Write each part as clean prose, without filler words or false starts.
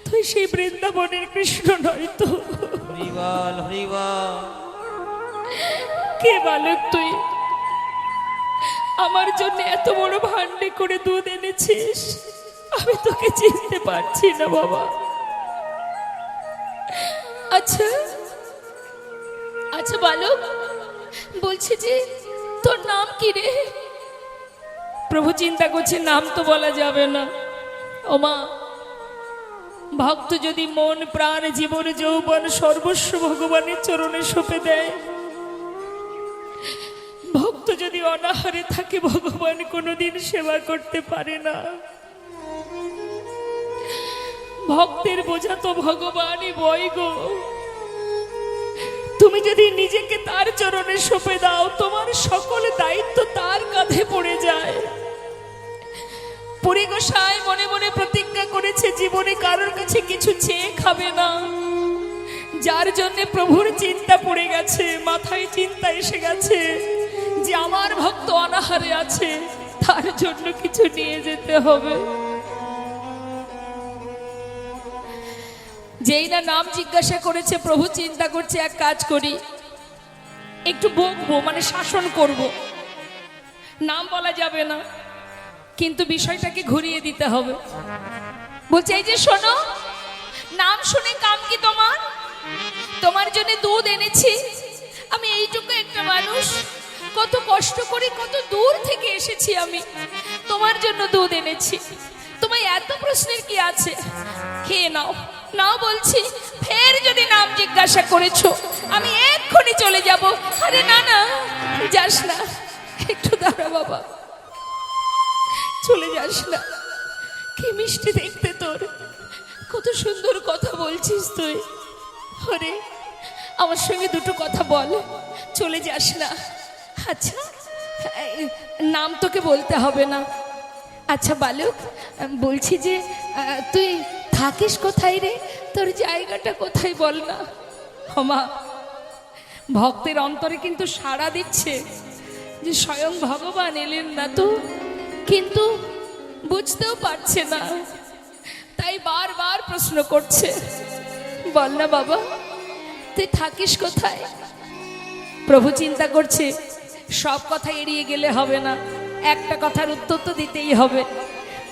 তুই সেই বৃন্দাবনের কৃষ্ণ নয় তো? হরিবল হরিবল। কে বালক তুই? আমার জন্য এত বড় ভান্ডে করে দুধ এনেছিস, আমি তোকে চিনতে পারছি না বাবা। আচ্ছা আচ্ছা বালক, বলছি যে তোর নাম কি রে? প্রভু চিন্তা করছে, নাম তো বলা যাবে না। ওমা, ভক্ত যদি মন প্রাণ জীবন যৌবন সর্বস্ব ভগবানের চরণে সঁপে দেয়, ভক্ত যদি অনাহারে থাকে, ভগবান কোনোদিন সেবা করতে পারে না। ভক্তের বোঝা তো ভগবানই বয় গো। তুমি যদি নিজেকে তার চরণে সঁপে দাও, তোমার সকল দায়িত্ব তার কাঁধে পড়ে যায়। পুরী গোসাই মনে মনে প্রতিজ্ঞা করেছে জীবনে কারোর কাছে কিছু চেয়ে খাবে না। যার জন্য প্রভুর চিন্তা পড়ে গেছে, মাথায় চিন্তা এসে গেছে যে আমার ভক্ত অনাহারে আছে, তার জন্য কিছু নিয়ে যেতে হবে। যেই না নাম জিজ্ঞাসা করেছে, প্রভু চিন্তা করছে এক কাজ করি, একটু বকবো, মানে শাসন করব। নাম বলা যাবে না, কিন্তু বিষয়টাকে ঘুরিয়ে দিতে হবে। বলছে, এই যে শোনো, নাম শুনে কাম কি তোমার? তোমার জন্য দুধ এনেছি। আমি এইটুকু একটা মানুষ, কত কষ্ট করে কত দূর থেকে এসেছি, আমি তোমার জন্য দুধ এনেছি। তোমায় এত প্রশ্নের কি আছে? খেয়ে নাও। নাও বলছি। ফের যদি নাম জিজ্ঞাসা করেছো, আমি এক্ষুনি চলে যাব। আরে না না, যাস না, একটু দাঁড়া বাবা, চলে যাস না। কি মিষ্টি দেখতে তোর, কত সুন্দর কথা বলছিস তুই। আরে আমার সঙ্গে দুটো কথা বল, চলে যাস না। আচ্ছা, নাম তোকে বলতে হবে না। আচ্ছা বালক, বলছি যে তুই থাকিস কোথায় রে? তোর জায়গাটা কোথায় বল না। হমা, ভক্তের অন্তরে কিন্তু সাড়া দিচ্ছে যে স্বয়ং ভগবান এলেন না তো, কিন্তু বুঝতেও পারছে না, তাই বারবার প্রশ্ন করছে। বল না বাবা, তুই থাকিস কোথায়? প্রভু চিন্তা করছে, সব কথা এড়িয়ে গেলে হবে না, একটা কথার উত্তর তো দিতেই হবে।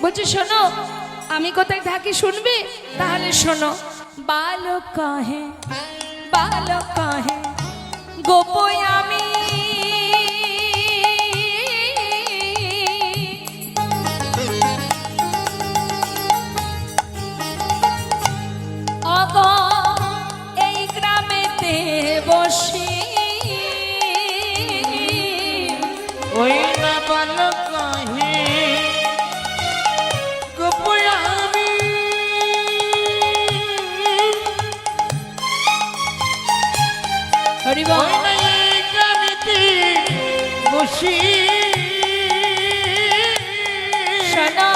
বলছে, শোনো, আমি কোথায় থাকি শুনবে? তাহলে শোনো। বালক কাহে, বালক কাহে গোপয় আমি, এই গ্রামেতে বসি, ওই না বালক কাহে গোপয় আমি, হরি বল। ওই না এই গ্রামেতে বসি। শোনো,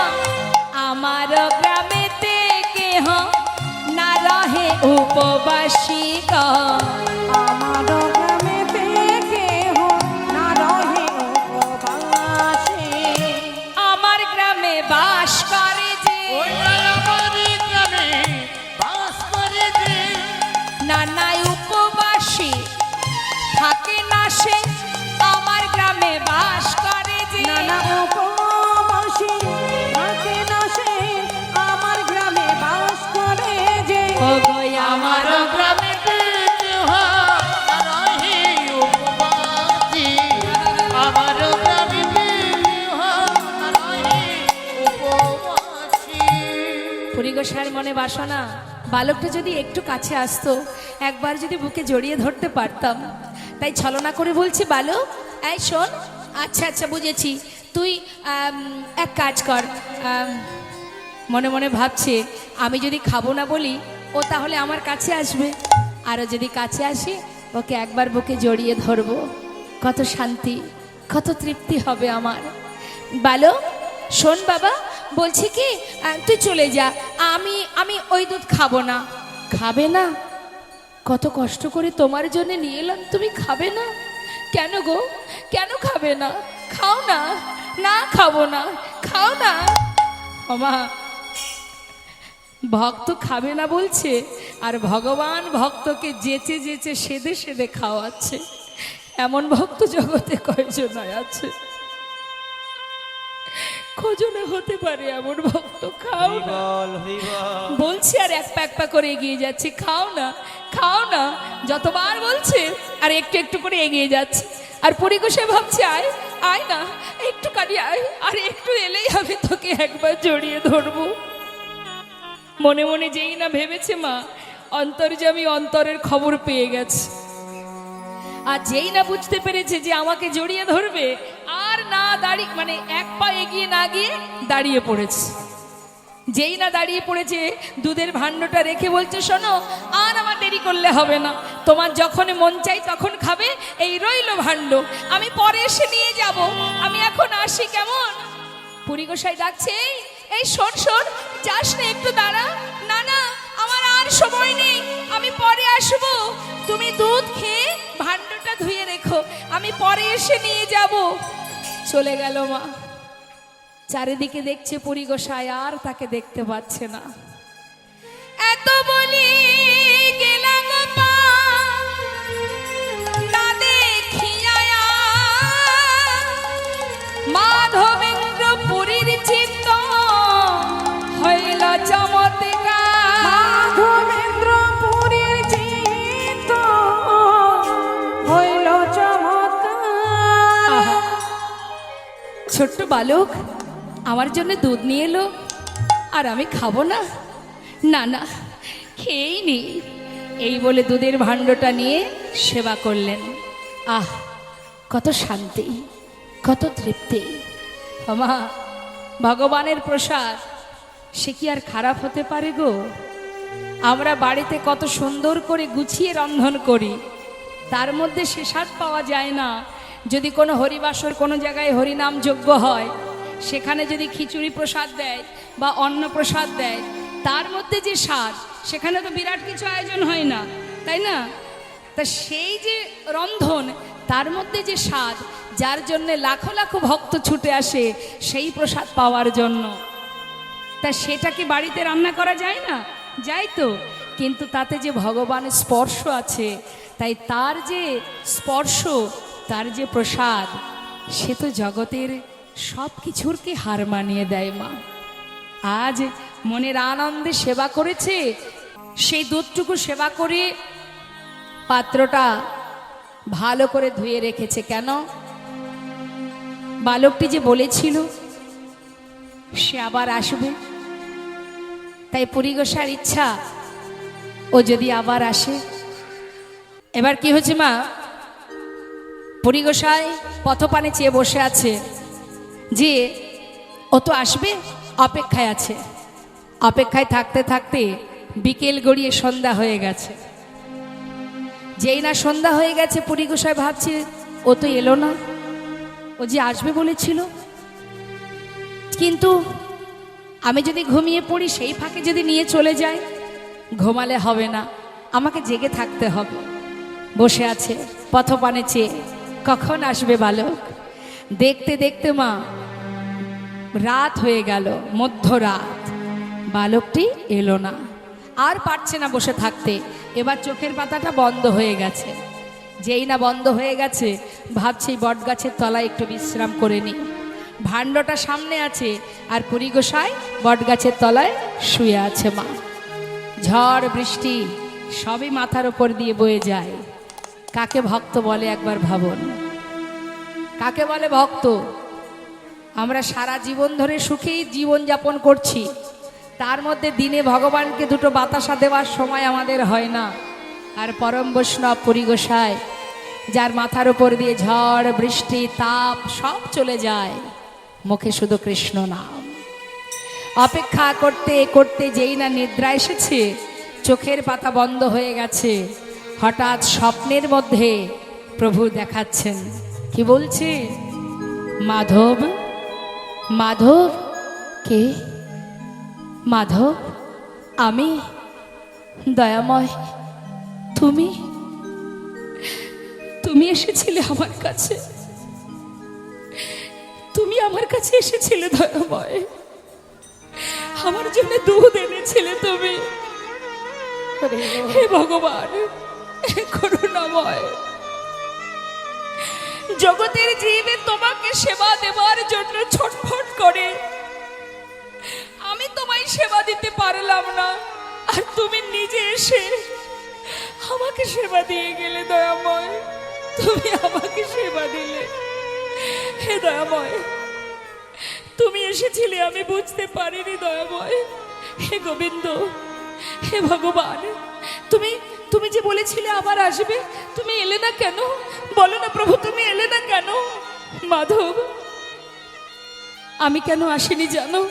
আমার গ্রামেতে কেহ না রহে উপবাসী গো। আমার গ্রামেতে কেহ না রহে উপবাসী। আমার গ্রামে বাস করে যে, ওই না আমার গ্রামে বাস করে যে, নানা উপবাসী থাকে না সে। আমার গ্রামে বাস করে যে, নানা উপবাসী থাকে না সে। আমার গ্রামে বাস করে যে। ওগো আমার আমার গ্রামেতে কেহ না রহে উপবাসী, আমার গ্রামেতে কেহ না রহে উপবাসী। পুরী গোসাইয়ের মনে বাসনা, বালকটা যদি একটু কাছে আসতো, একবার যদি বুকে জড়িয়ে ধরতে পারতাম। তাই ছলনা করে বলছি, বালক এই শোন। আচ্ছা আচ্ছা বুঝেছি, তুই এক কাজ কর। মনে মনে ভাবছে, আমি যদি খাবো না বলি, ও তাহলে আমার কাছে আসবে। আরও যদি কাছে আসে, ওকে একবার বুকে জড়িয়ে ধরবো, কত শান্তি, কত তৃপ্তি হবে আমার। বালক শোন বাবা, বলছি কি, তুই চলে যা, আমি ওই দুধ খাবো না। খাবে না? কত কষ্ট করে তোমার জন্য নিয়ে এলাম, তুমি খাবে না? কেন গো, কেন খাবে না? খাও না। না খাবো না, খাও না। ওমা, ভক্ত খাবে না বলছে, আর ভগবান ভক্তকে যেচে যেচে সেদে সেদে খাওয়াচ্ছে। এমন ভক্ত জগতে কয়জন আছে? কজনে হতে পারে এমন ভক্ত? খাও না বলছি, আর এক পা এক পা করে এগিয়ে যাচ্ছে। খাও না, খাও না, যতবার বলছে আর একটু একটু করে এগিয়ে যাচ্ছে। আর পরিকোষে ভাবছে, আয় আয় না, একটুখানি আয়, আর একটু এলেই আমি তোকে একবার জড়িয়ে ধরবো। মনে মনে যেই না ভেবেছে মা, অন্তর্যামী অন্তরের খবর পেয়ে গেছে। আর যেই না বুঝতে পেরেছে যে আমাকে জড়িয়ে ধরবে, আর না দাঁড়িয়ে, মানে এক পা এগিয়ে না গিয়ে দাঁড়িয়ে পড়েছে। যেই না দাঁড়িয়ে পড়েছে, দুধের ভাণ্ডটা রেখে বলছে, শোনো, আর আমার দেরি করলে হবে না, তোমার যখন মন চাই তখন খাবে, এই রইল ভাণ্ড, আমি পরে এসে নিয়ে যাব, আমি এখন আসি, কেমন? পুরীগোসাই ডাকছে, এই শোন শোন, যাস না, একটু দাঁড়া। না না, আমার আর সময় নেই, আমি পরে আসবো, তুমি দুধ খেয়ে ভাণ্ডটা ধুয়ে রেখো, আমি পরে এসে নিয়ে যাব। চলে গেল মা। চারিদিকে দেখছে পুরীগোসাই, আর তাকে দেখতে পাচ্ছে না। এত বলি গেলাম মা, না দেখিয়া মাধবেন্দ্র পুরীর চিত্ত হইল চমৎকার। মাধবেন্দ্র পুরীর চিত্ত হইল চমৎকার। ছোট্ট বালক আমার জন্য দুধ নিয়ে এলো, আর আমি খাবো না? না না, খেয়েই নি। এই বলে দুধের ভাণ্ডটা নিয়ে সেবা করলেন। আহ, কত শান্তি, কত তৃপ্তি। মা, ভগবানের প্রসাদ সে কি আর খারাপ হতে পারে গো? আমরা বাড়িতে কত সুন্দর করে গুছিয়ে রন্ধন করি, তার মধ্যে সে স্বাদ পাওয়া যায় না। যদি কোনো হরিবাসর কোনো জায়গায় হরিনাম যজ্ঞ হয়, সেখানে যদি খিচুড়ি প্রসাদ দেয় বা অন্ন প্রসাদ দেয়, তার মধ্যে যে স্বাদ, সেখানে তো বিরাট কিছু আয়োজন হয় না, তাই না? তা সেই যে রন্ধন, তার মধ্যে যে স্বাদ, যার জন্যে লাখো লাখো ভক্ত ছুটে আসে সেই প্রসাদ পাওয়ার জন্য, তা সেটা কি বাড়িতে রান্না করা যায় না? যায় তো, কিন্তু তাতে যে ভগবানের স্পর্শ আছে, তাই তার যে স্পর্শ, তার যে প্রসাদ, সে তো জগতের সব কিছুরকে হার মানিয়ে দেয় মা। আজ মনের আনন্দে সেবা করেছে, সেই দুধটুকু সেবা করে পাত্রটা ভালো করে ধুয়ে রেখেছে। কেন? বালকটি যে বলেছিল সে আবার আসবে, তাই পুরীগোসার ইচ্ছা ও যদি আবার আসে। এবার কি হয়েছে মা, পুরীগোসাই পথপানে চেয়ে বসে আছে যে ও তো আসবে, অপেক্ষায় আছে। অপেক্ষায় থাকতে থাকতে বিকেল গড়িয়ে সন্ধ্যা হয়ে গেছে। যেই না সন্ধ্যা হয়ে গেছে, পুরীগোসাই ভাবছে, ও তো এলো না, ও যে আসবে বলেছিল, কিন্তু আমি যদি ঘুমিয়ে পড়ি, সেই ফাঁকে যদি নিয়ে চলে যায়, ঘুমালে হবে না, আমাকে জেগে থাকতে হবে। বসে আছে পথপানে চেয়ে, কখন আসবে বালক। দেখতে দেখতে মা রাত হয়ে গেল, মধ্যরাত, বালকটি এলো না। আর পারছে না বসে থাকতে, এবার চোখের পাতাটা বন্ধ হয়ে গেছে। যেই না বন্ধ হয়ে গেছে, ভাবছি বট গাছের তলায় একটু বিশ্রাম করে নি। ভাণ্ডটা সামনে আছে, আর পুরীগোসাই বট গাছের তলায় শুয়ে আছে। মা, ঝড় বৃষ্টি সবই মাথার উপর দিয়ে বয়ে যায়। কাকে ভক্ত বলে একবার ভাবুন, কাকে বলে ভক্ত? আমরা সারা জীবন ধরে সুখেই জীবন যাপন করছি, তার মধ্যে দিনে ভগবানকে দুটো বাতাসা দেওয়ার সময় আমাদের হয় না। আর পরম বৈষ্ণব পুরীগোসাই, যার মাথার উপর দিয়ে ঝড় বৃষ্টি তাপ সব চলে যায়, মুখে শুধু কৃষ্ণ নাম। অপেক্ষা করতে করতে যেই না নিদ্রা এসেছে, চোখের পাতা বন্ধ হয়ে গেছে, হঠাৎ স্বপ্নের মধ্যে প্রভু দেখাচ্ছেন। কি বলছে? মাধব, মাধব। কে? মাধব, আমি, দয়াময়, তুমি তুমি এসেছিলে আমার কাছে, তুমি আমার কাছে এসেছিলে দয়াময়। আমার জন্য দুধ এনেছিলে তুমি। হে ভগবান, হে করুণাময়, জগতের জীবে তোমাকে সেবা দেওয়ার জন্য ছটফট করে আমি তোমায় সেবা দিতে পারলাম না, আর তুমি নিজে এসে আমাকে সেবা দিয়ে গেলে। দয়াময়, তুমি আমাকে সেবা দিলে। হে দয়াময়, তুমি এসেছিলে আমি বুঝতে পারিনি। দয়াময়, হে গোবিন্দ, হে ভগবান, তুমি তুমি যে বলেছিলে আবার আসবে, তুমি এলে না কেন? বলো না প্রভু, তুমি এলে না কেন? মাধব, আমি কেন আসিনি জানো?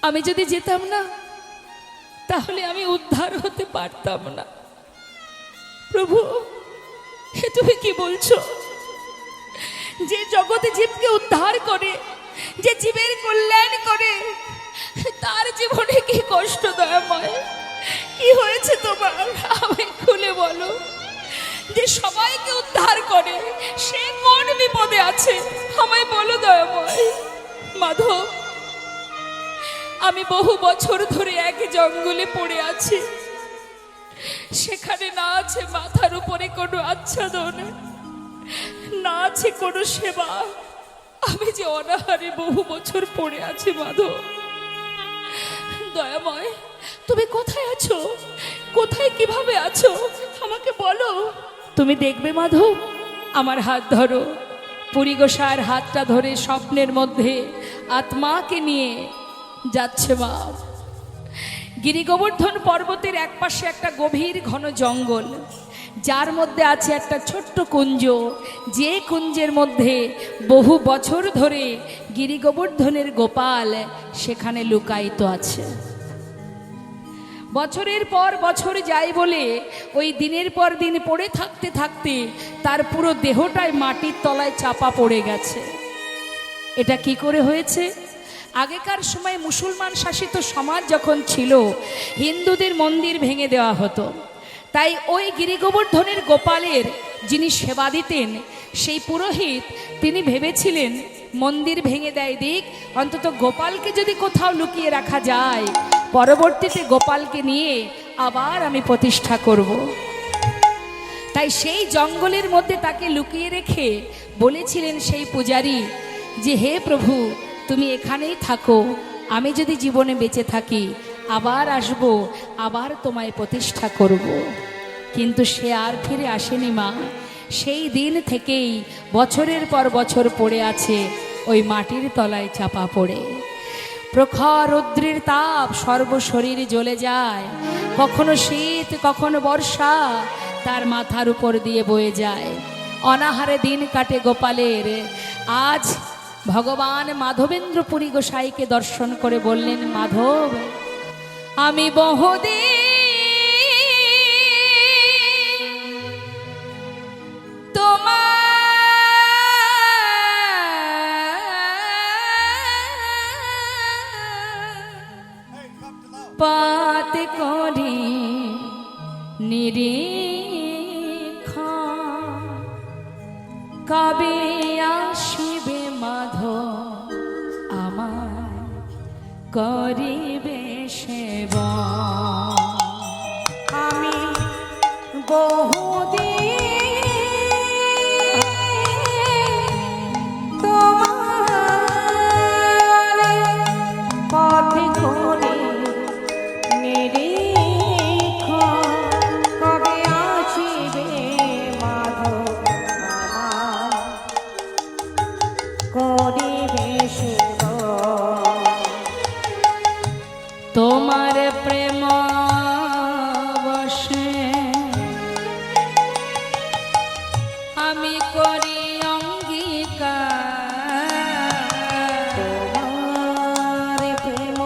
আমি যদি যেতাম না, তাহলে আমি উদ্ধার হতে পারতাম না। প্রভু, হে তুমি কি বলছো? যে জগতে জীবকে উদ্ধার করে, যে জীবের কল্যাণ করে, তার জীবনে কি কষ্ট? দয়াময়, কি হয়েছে তোমার? আমায় খুলে বলো। যে সবাইকে উদ্ধার করে, সে কোন বিপদে আছে আমায় বলো দয়াময়। মাধব, আমি বহু বছর ধরে এক জঙ্গলে পড়ে আছি। সেখানে না আছে মাথার উপরে কোনো আচ্ছাদন, না আছে কোনো সেবা। আমি যে অনাহারে বহু বছর পড়ে আছি। মাধব, দয়াময়, তুমি কোথায় আছো? কোথায়, কিভাবে আছো আমাকে বলো। তুমি দেখবে মাধব, আমার হাত ধরো। পুরী গোসাইয়ের হাতটা ধরে স্বপ্নের মধ্যে আত্মাকে নিয়ে যাচ্ছে মা। গিরি গোবর্ধন পর্বতের একপাশে একটা গভীর ঘন জঙ্গল, যার মধ্যে আছে একটা ছোট্ট কুঞ্জ, যে কুঞ্জের মধ্যে বহু বছর ধরে গিরি গোবর্ধনের গোপাল সেখানে লুকায়িত আছে। বছরের পর বছর যায় বলে ওই দিনের পর দিন পড়ে থাকতে থাকতে তার পুরো দেহটাই মাটির তলায় চাপা পড়ে গেছে। এটা কি করে হয়েছে? আগেকার সময় মুসলমান শাসিত সমাজ যখন ছিল, হিন্দুদের মন্দির ভেঙে দেওয়া হতো। তাই ওই গিরি গোবর্ধনের গোপালের যিনি সেবা দিতেন, সেই পুরোহিত তিনি ভেবেছিলেন মন্দির ভেঙে দেয় দিক, অন্তত গোপালকে যদি কোথাও লুকিয়ে রাখা যায়, পরবর্তীতে গোপালকে নিয়ে আবার আমি প্রতিষ্ঠা করব। তাই সেই জঙ্গলের মধ্যে তাকে লুকিয়ে রেখে বলেছিলেন সেই পূজারী যে, হে প্রভু, তুমি এখানেই থাকো, আমি যদি জীবনে বেঁচে থাকি আবার আসব, আবার তোমায় প্রতিষ্ঠা করব। কিন্তু সে আর ফিরে আসেনি মা। সেই দিন থেকেই বছরের পর বছর পড়ে আছে ওই মাটির তলায় চাপা পড়ে। প্রখর রৌদ্রের তাপ সর্বশরীরে জ্বলে যায়, কখনো শীত কখনো বর্ষা তার মাথার উপর দিয়ে বয়ে যায়। অনাহারে দিন কাটে গোপালের। আজ ভগবান মাধবেন্দ্র পুরী গোসাইকে দর্শন করে বললেন, মাধব, আমি বহুদিন পাত করি নিরীক্ষণ, কবে আসিবে মাধব আমার করিবে সেবা। আমি বহুদিন তোমার পথে ঘুরে নিরীক্ষণ, কবে আসিবে মাধব আমার করিবে সেবা। তোমার প্রেম বসে আমি করি অঙ্গীকার, তোমার প্রেম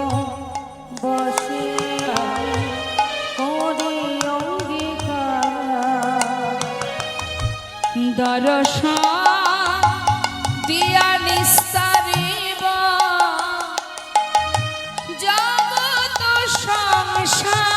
বসে করি অঙ্গীকার। দর্শন দিয়া নিস্তারিব জগৎ সংসার।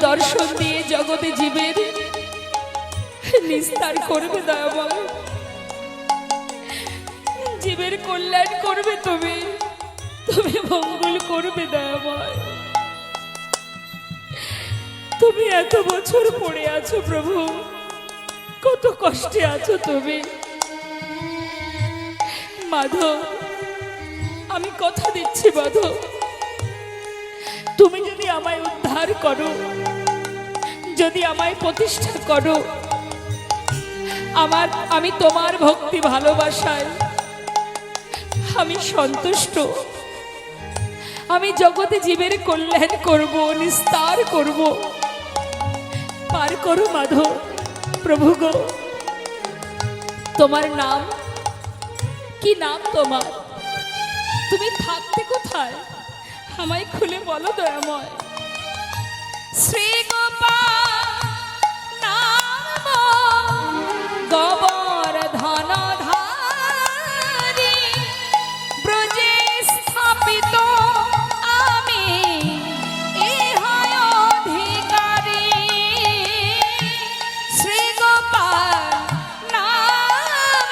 দর্শন দিয়ে জগতে জীবের নিস্তার করবে দয়াময়, জীবের কল্যাণ করবে তুমি, তুমি মঙ্গল করবে দয়াময়। তুমি এত বছর পড়ে আছো প্রভু, কত কষ্টে আছো তুমি। মাধব, আমি কথা দিচ্ছি মাধব, তুমি যদি আমায় উদ্ধার করো, যদি আমায় প্রতিষ্ঠা করো, আমি তোমার ভক্তি ভালোবাসায় আমি সন্তুষ্ট। আমি জগতে জীবের কল্যাণ করব, নিস্তার করব। পার করো মাধব। প্রভু গো, তোমার নাম কি? নাম তোমার? তুমি থাকতে কোথায়? আমায় খুলে বলো দয়াময়। শ্রী গোপাল নাম গোবর্ধন ধারী, ব্রজে স্থাপিত আমি ইহায় অধিকারী। শ্রী গোপাল নাম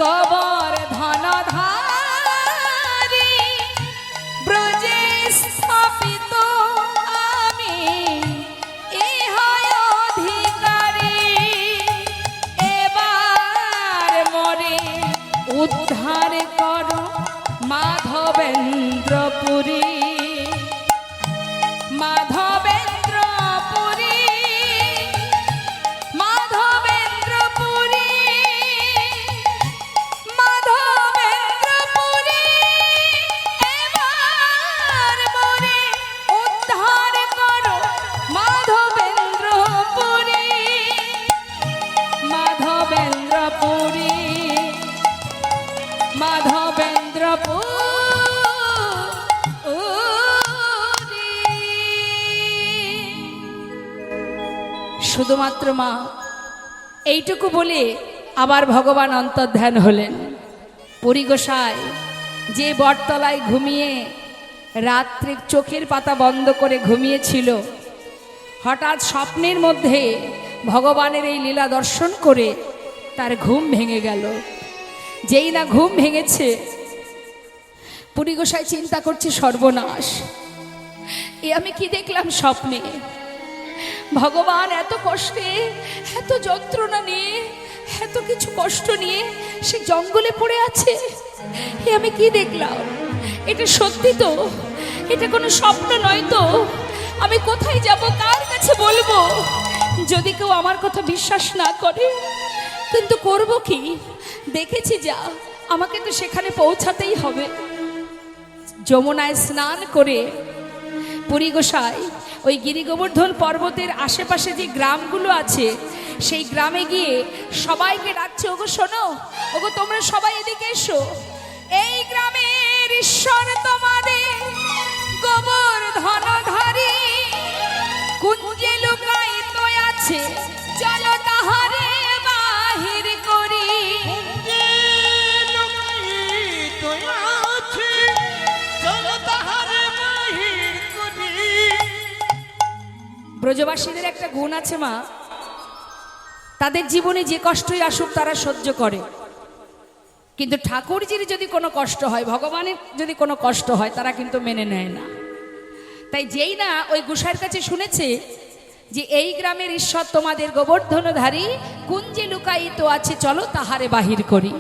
গোবর্ধন ধারী, ব্রজে স্থাপিত আমি ইহায় অধিকারী। এবার মরে উদ্ধার করো মাধবেন্দ্রপুরী, মাধবেন্দ্রপুরী, মাধবেন্দ্রপুরী, মাধবেন্দ্রপুরী। এবার মরে উদ্ধার করো মাধবেন্দ্রপুরী, মাধবেন্দ্রপুরী, মাধবেন্দ্রপুরী। শুধুমাত্র মা এইটুকু বলে আবার ভগবান অন্তর্ধান হলেন। পুরী গোসাই যে বটতলায় ঘুমিয়ে রাত্রে চোখের পাতা বন্ধ করে ঘুমিয়েছিল, হঠাৎ স্বপ্নের মধ্যে ভগবানের এই লীলা দর্শন করে তার ঘুম ভেঙে গেল। যেই না ঘুম ভেঙেছে, পুরী গোসাই চিন্তা করছে সর্বনাশ, এ আমি কি দেখলাম স্বপ্নে? ভগবান এত কষ্টে, এত যন্ত্রণা নিয়ে, এত কিছু কষ্ট নিয়ে সে জঙ্গলে পড়ে আছে, এ আমি কি দেখলাম? এটা সত্যি তো? এটা কোনো স্বপ্ন নয় তো? আমি কোথায় যাব, কার কাছে বলবো? যদি কেউ আমার কথা বিশ্বাস না করে, কিন্তু করব কি? দেখেছি যা, আমাকে তো সেখানে পৌঁছাতেই হবে। যমুনায় স্নান করে পুরী গোসাই ওই গিরি গোবর্ধন পর্বতের আশেপাশে যে গ্রামগুলো আছে, সেই গ্রামে গিয়ে সবাইকে ডাকছে, ওগো শোনো, ওগো তোমরা সবাই এদিকে এসো। এই গ্রামের ঈশ্বর তোমাদের গোবর্ধনধারী, কুঞ্জে লুকায়িত আছে, চলো তাহারে বাহির করি। ব্রজবাসীদের একটা গুণ আছে মা, তাদের জীবনে যে কষ্টই আসুক তারা সহ্য করে, কিন্তু ঠাকুরজির যদি কোনো কষ্ট হয়, ভগবানের যদি কোনো কষ্ট হয়, তারা কিন্তু মেনে নেয় না। তাই যেই না ওই গোসাইয়ের কাছে শুনেছে যে এই গ্রামের ঈশ্বর তোমাদের গোবর্ধনধারী, কুঞ্জে লুকায়িত আছে, চলো তাহারে বাহির করি,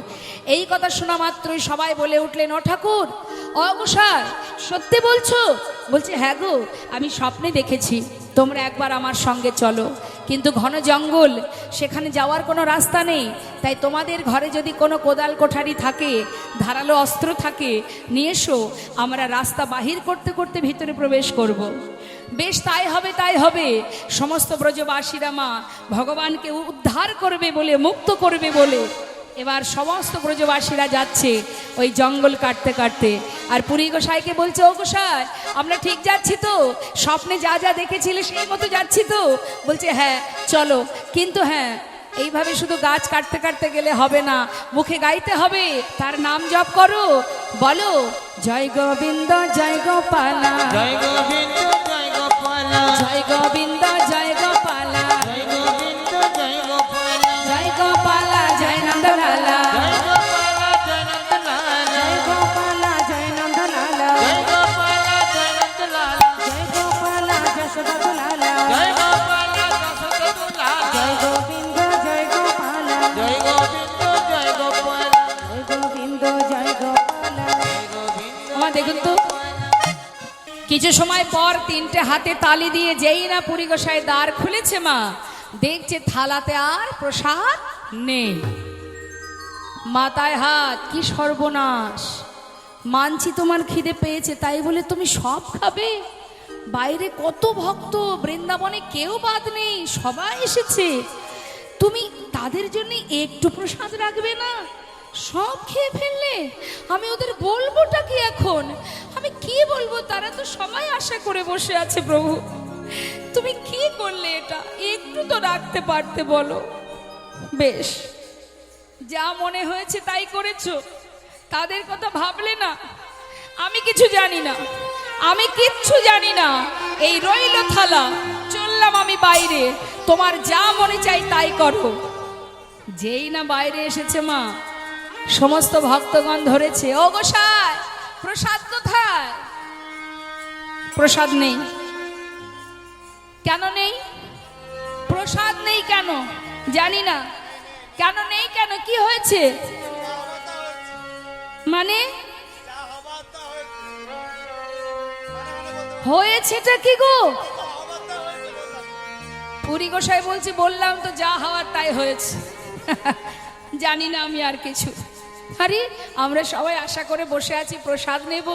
এই কথা শোনা মাত্রই সবাই বলে উঠলেন, ও ঠাকুর, ও গোসাই, সত্যি বলছো? বলছে, হ্যাঁ গো, আমি স্বপ্নে দেখেছি, তোমরা একবার আমার সঙ্গে চলো, কিন্তু ঘন জঙ্গল, সেখানে যাওয়ার কোনো রাস্তা নেই, তাই তোমাদের ঘরে যদি কোনো কোদাল কোঠারি থাকে, ধারালো অস্ত্র থাকে, নিয়ে এসো, আমরা রাস্তা বাহির করতে করতে ভিতরে প্রবেশ করব। বেশ, তাই হবে, তাই হবে। সমস্ত ব্রজবাসীরা মা ভগবানকে উদ্ধার করবে বলে, মুক্ত করবে বলে এবার সমস্ত ব্রজবাসীরা যাচ্ছে ওই জঙ্গল কাটতে কাটতে। আর পুরী গোসাইকে বলছে, ও গোসাই, আমরা ঠিক যাচ্ছি তো? স্বপ্নে যা যা দেখেছিলে সেই মতো যাচ্ছি তো? বলছে, হ্যাঁ চলো, কিন্তু হ্যাঁ এইভাবে শুধু গাছ কাটতে কাটতে গেলে হবে না, মুখে গাইতে হবে, তার নাম জপ করো, বলো জয় গোবিন্দ জয় গোপালা, জয় গোবিন্দ জয় গোপালা, জয় গোবিন্দ জয় গোপালা, জয় গোবিন্দ জয় গোপালা, জয় গোপালা জয় নন্দলালা, জয় গোপালা জয় নন্দলালা, জয় গোপালা জয় নন্দলালা, জয় গোপালা জয় নন্দলালা, জয় গোপালা যশোদালালা, জয় গোপালা যশোদালালা, জয় গোবিন্দ জয় গোপালা, জয় গোবিন্দ জয় গোপালা, জয় গোবিন্দ জয় গোপালা। জয় গোবিন্দ। আমার দেখুন তো, কিছু সময় পর তিনটে হাতে তালি দিয়ে যেই না পুরী গোসাই দ্বার খুলেছে মা, দেখছে থালাতে আর প্রসাদ নেই। মাথায় হাত, কি সর্বনাশ! মানছি তোমার খিদে পেয়েছে, তাই বলে তুমি সব খাবে? বাইরে কত ভক্ত, বৃন্দাবনে কেউ বাদ নেই, সবাই এসেছে, তুমি তাদের জন্য একটু প্রসাদ রাখবে না? সব খেয়ে ফেললে, আমি ওদের বলবোটা কি এখন? আমি কি বলবো? তারা তো সবাই আশা করে বসে আছে প্রভু, তুমি কি করলে এটা? একটু তো রাখতে পারতে, বলো। বেশ, যা মনে হয়েছে তাই করেছো, তাদের কথা ভাবলে না? আমি কিছু জানি না, আমি কিচ্ছু জানি না। এই রইল থালা, চললাম আমি বাইরে, তোমার যা মনে চাই তাই করো। যেই না বাইরে এসেছে মা, সমস্ত ভক্তগণ ধরেছে, ও গোসাই প্রসাদ কোথায়? প্রসাদ নেই। কেন নেই? প্রসাদ নেই কেন? জানি না। কেন নেই? কেন কি হয়েছে? মানে হয়েছেটা কি গো? পুরী গোসাই বলছে, বললাম তো যা হওয়ার তাই হয়েছে। জানি না আমি আর কিছু। আরে আমরা সবাই আশা করে বসে আছি প্রসাদ নেব।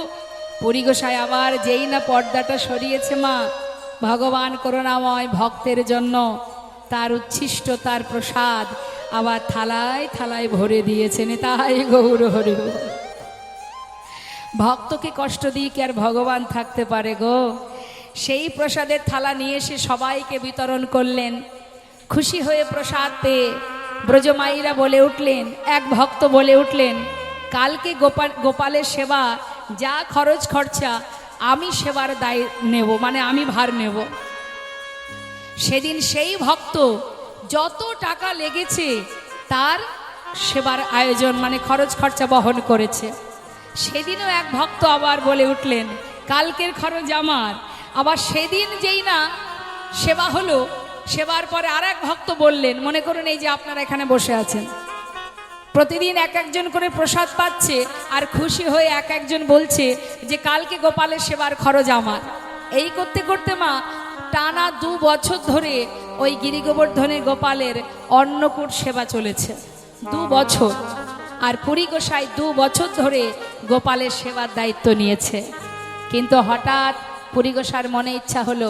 পুরী গোসাই আবার যেই না পর্দাটা সরিয়েছে মা, ভগবান করুণাময় ভক্তের জন্য তার উচ্ছিষ্ট, তার প্রসাদ আবার থালায় থালায় ভরে দিয়েছেন। তাই গৌর হরি বল। ভক্তকে কষ্ট দিয়ে কি আর ভগবান থাকতে পারে গো? সেই প্রসাদের থালা নিয়ে এসে সবাইকে বিতরণ করলেন। খুশি হয়ে প্রসাদ পেয়ে ব্রজমাইরা বলে উঠলেন, এক ভক্ত বলে উঠলেন, কালকে গোপালের সেবা যা খরচ খরচা আমি সেবার দায় নেব, মানে আমি ভার নেব। সেদিন সেই ভক্ত যত টাকা লেগেছে তার সেবার আয়োজন, মানে খরচ খরচা বহন করেছে। সেদিনও এক ভক্ত আবার বলে উঠলেন, কালকের খরচ আমার। আবার সেদিন যেই না সেবা হলো, সেবার পরে আর এক ভক্ত বললেন, মনে করুন এই যে আপনারা এখানে বসে আছেন, প্রতিদিন এক একজন করে প্রসাদ পাচ্ছে, আর খুশি হয়ে এক একজন বলছে যে কালকে গোপালের সেবার খরচ আমার। এই করতে করতে মা টানা 2 বছর ধরে ওই গিরিগোবর্ধনে গোপালের অন্নকূট সেবা চলেছে। 2 বছর। আর পুরী গোসাই 2 বছর ধরে গোপালের সেবার দায়িত্ব নিয়েছে। কিন্তু হঠাৎ পুরী গোসাইর মনে ইচ্ছা হলো,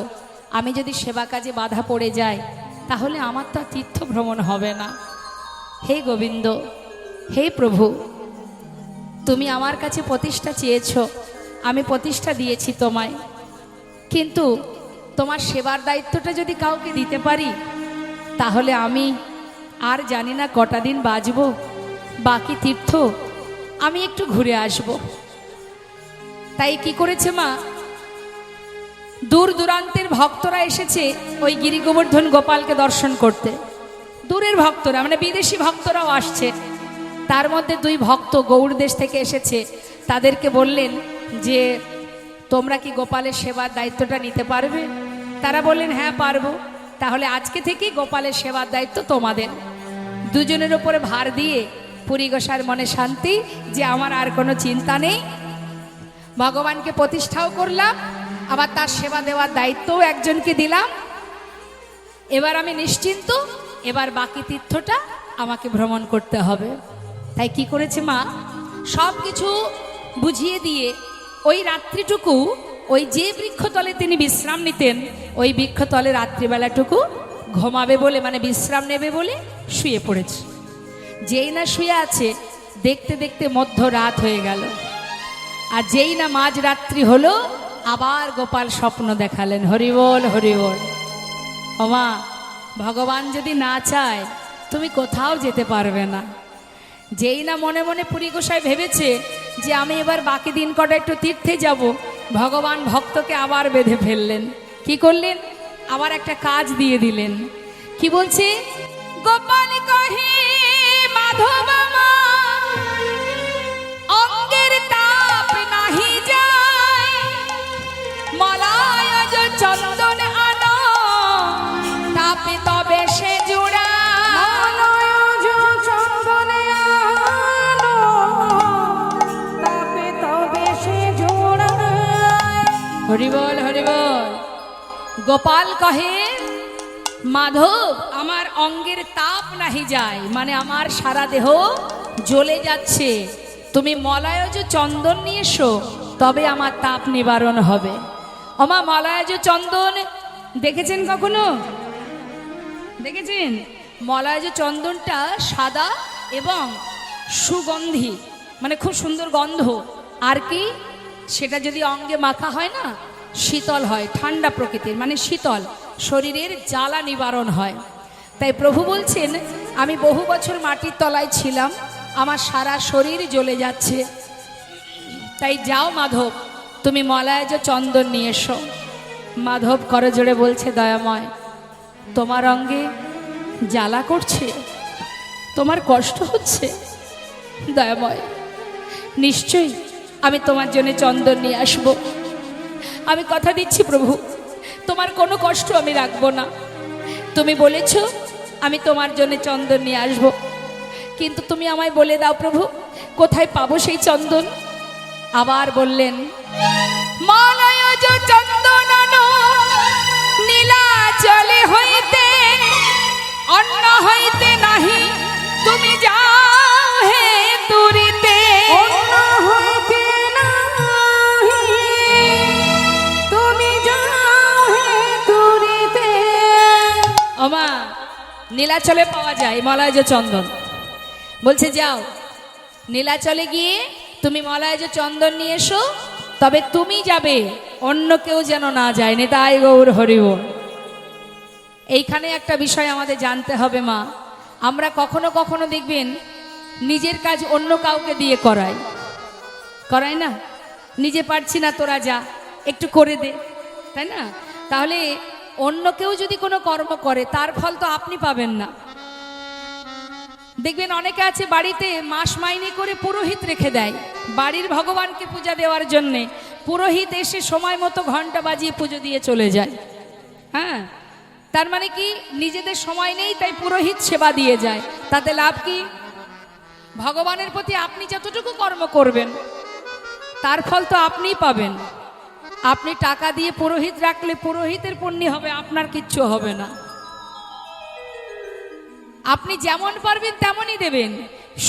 আমি যদি সেবা কাজে বাধা পড়ে যাই তাহলে আমার তো তীর্থ ভ্রমণ হবে না। হে গোবিন্দ, হে প্রভু, তুমি আমার কাছে প্রতিষ্ঠা চেয়েছ, আমি প্রতিষ্ঠা দিয়েছি তোমায়, কিন্তু তোমার সেবার দায়িত্বটা যদি কাউকে দিতে পারি তাহলে আমি আর জানি না কটা দিন বাঁচব। বাকি তীর্থ আমি একটু ঘুরে আসব। তাই কি করেছে মা, দূর দূরান্তের ভক্তরা এসেছে ওই গিরিগোবর্ধন গোপালকে দর্শন করতে। দূরের ভক্তরা, মানে বিদেশি ভক্তরাও আসছে। তার মধ্যে 2 ভক্ত গৌড় দেশ থেকে এসেছে, তাদেরকে বললেন যে তোমরা কি গোপালের সেবার দায়িত্বটা নিতে পারবে? তারা বললেন হ্যাঁ পারবো। তাহলে আজকে থেকেই গোপালের সেবার দায়িত্ব তোমাদের। দুজনের উপরে ভার দিয়ে পুরী গোসাইর মনে শান্তি যে আমার আর কোনো চিন্তা নেই, ভগবানকে প্রতিষ্ঠাও করলাম, আবার তার সেবা দেওয়ার দায়িত্বও একজনকে দিলাম। এবার আমি নিশ্চিন্ত, এবার বাকি তীর্থটা আমাকে ভ্রমণ করতে হবে। তাই কি করেছে মা, সব কিছু বুঝিয়ে দিয়ে ওই রাত্রিটুকু ওই যে বৃক্ষতলে তিনি বিশ্রাম নিতেন, ওই বৃক্ষতলে রাত্রিবেলাটুকু ঘুমাবে বলে, মানে বিশ্রাম নেবে বলে শুয়ে পড়েছে। যেই না শুয়ে আছে, দেখতে দেখতে মধ্যরাত হয়ে গেল। আর যেই না মাঝরাত্রি হলো, আবার গোপাল স্বপ্ন দেখালেন। হরিবল হরিবল। ওমা, ভগবান যদি না চায় তুমি কোথাও যেতে পারবে না। যেই না মনে মনে পুরী গোসাই ভেবেছে যে আমি এবার বাকি দিন কটা একটু তীর্থে যাব, ভগবান ভক্তকে আবার বেঁধে ফেললেন। কি করলেন? আবার একটা কাজ দিয়ে দিলেন। কি বলছে? গোপাল কহে মাধব আমার অঙ্গের তাপ নাহি যায়, মলায় চন্দন আনো তাপে তবে সে জোড়া। মলয়জ চন্দনে আনো, তাপে তবে সে জোড়ায়। হরি বল, হরি বল। গোপাল কহে মাধব আমার অঙ্গের তাপ নাহি যায়, মানে আমার সারা দেহ জ্বলে যাচ্ছে, তুমি মলায়জ চন্দন নিয়ে এসো, তবে আমার তাপ নিবারণ হবে। ওমা, মলায়জ চন্দন দেখেছেন কখনো? দেখেছেন? মলায়জ চন্দনটা সাদা এবং সুগন্ধি, মানে খুব সুন্দর গন্ধ। আর কি, সেটা যদি অঙ্গে মাখা হয় না, শীতল হয়, ঠান্ডা প্রকৃতির, মানে শীতল, শরীরের জ্বালা নিবারণ হয়। তাই প্রভু বলছেন আমি বহু বছর মাটির তলায় ছিলাম, আমার সারা শরীর জ্বলে যাচ্ছে, তাই যাও মাধব তুমি মলায়জ চন্দন নিয়ে এসো। মাধব করজোড়ে বলছে দয়াময়, তোমার অঙ্গে জ্বালা করছে, তোমার কষ্ট হচ্ছে, দয়াময় নিশ্চয়ই আমি তোমার জন্য চন্দন নিয়ে আসবো। আমি কথা দিচ্ছি প্রভু, তোমার কোনো কষ্ট আমি রাখবো না। তুমি বলেছো আমি তোমার জন্য চন্দন নিয়ে আসবো, কিন্তু তুমি আমায় বলে দাও প্রভু কোথায় পাবো সেই চন্দন। আবার বললেন মলয়জ চন্দন আনো নীলাচলে হইতে, অন্য হইতে নাহি তুমি যাও হে তুরিতে। অন্য হইতে নাহি তুমি যাও হে তুরিতে। ওমা, নীলাচলে পাওয়া যায় মলয়জ চন্দন। বলছে যাও নীলাচলে গিয়ে তুমি মলয়জ চন্দন নিয়ে এসো, তবে তুমি যাবে, অন্য কেউ যেন না যায়। নিতাই গৌর হরি বল। এইখানে একটা বিষয় আমাদের জানতে হবে মা, আমরা কখনো কখনো দেখবেন নিজের কাজ অন্য কাউকে দিয়ে করাই না, নিজে পারছি না তোরা যা একটু করে দে, তাই না? তাহলে অন্য কেউ যদি কোনো কর্ম করে তার ফল তো আপনি পাবেন না। দেখবেন অনেকে আছে বাড়িতে মাস মাইনে করে পুরোহিত রেখে দেয় বাড়ির ভগবানকে পূজা দেওয়ার জন্যে। পুরোহিত এসে সময় মতো ঘন্টা বাজিয়ে পুজো দিয়ে চলে যায়। হ্যাঁ, তার মানে কি নিজেদের সময় নেই, তাই পুরোহিত সেবা দিয়ে যায়। তাতে লাভ কি? ভগবানের প্রতি আপনি যতটুকু কর্ম করবেন তার ফল তো আপনিই পাবেন। আপনি টাকা দিয়ে পুরোহিত রাখলে পুরোহিতের পুণ্যি হবে, আপনার কিচ্ছু হবে না। আপনি যেমন পারবেন তেমনই দেবেন।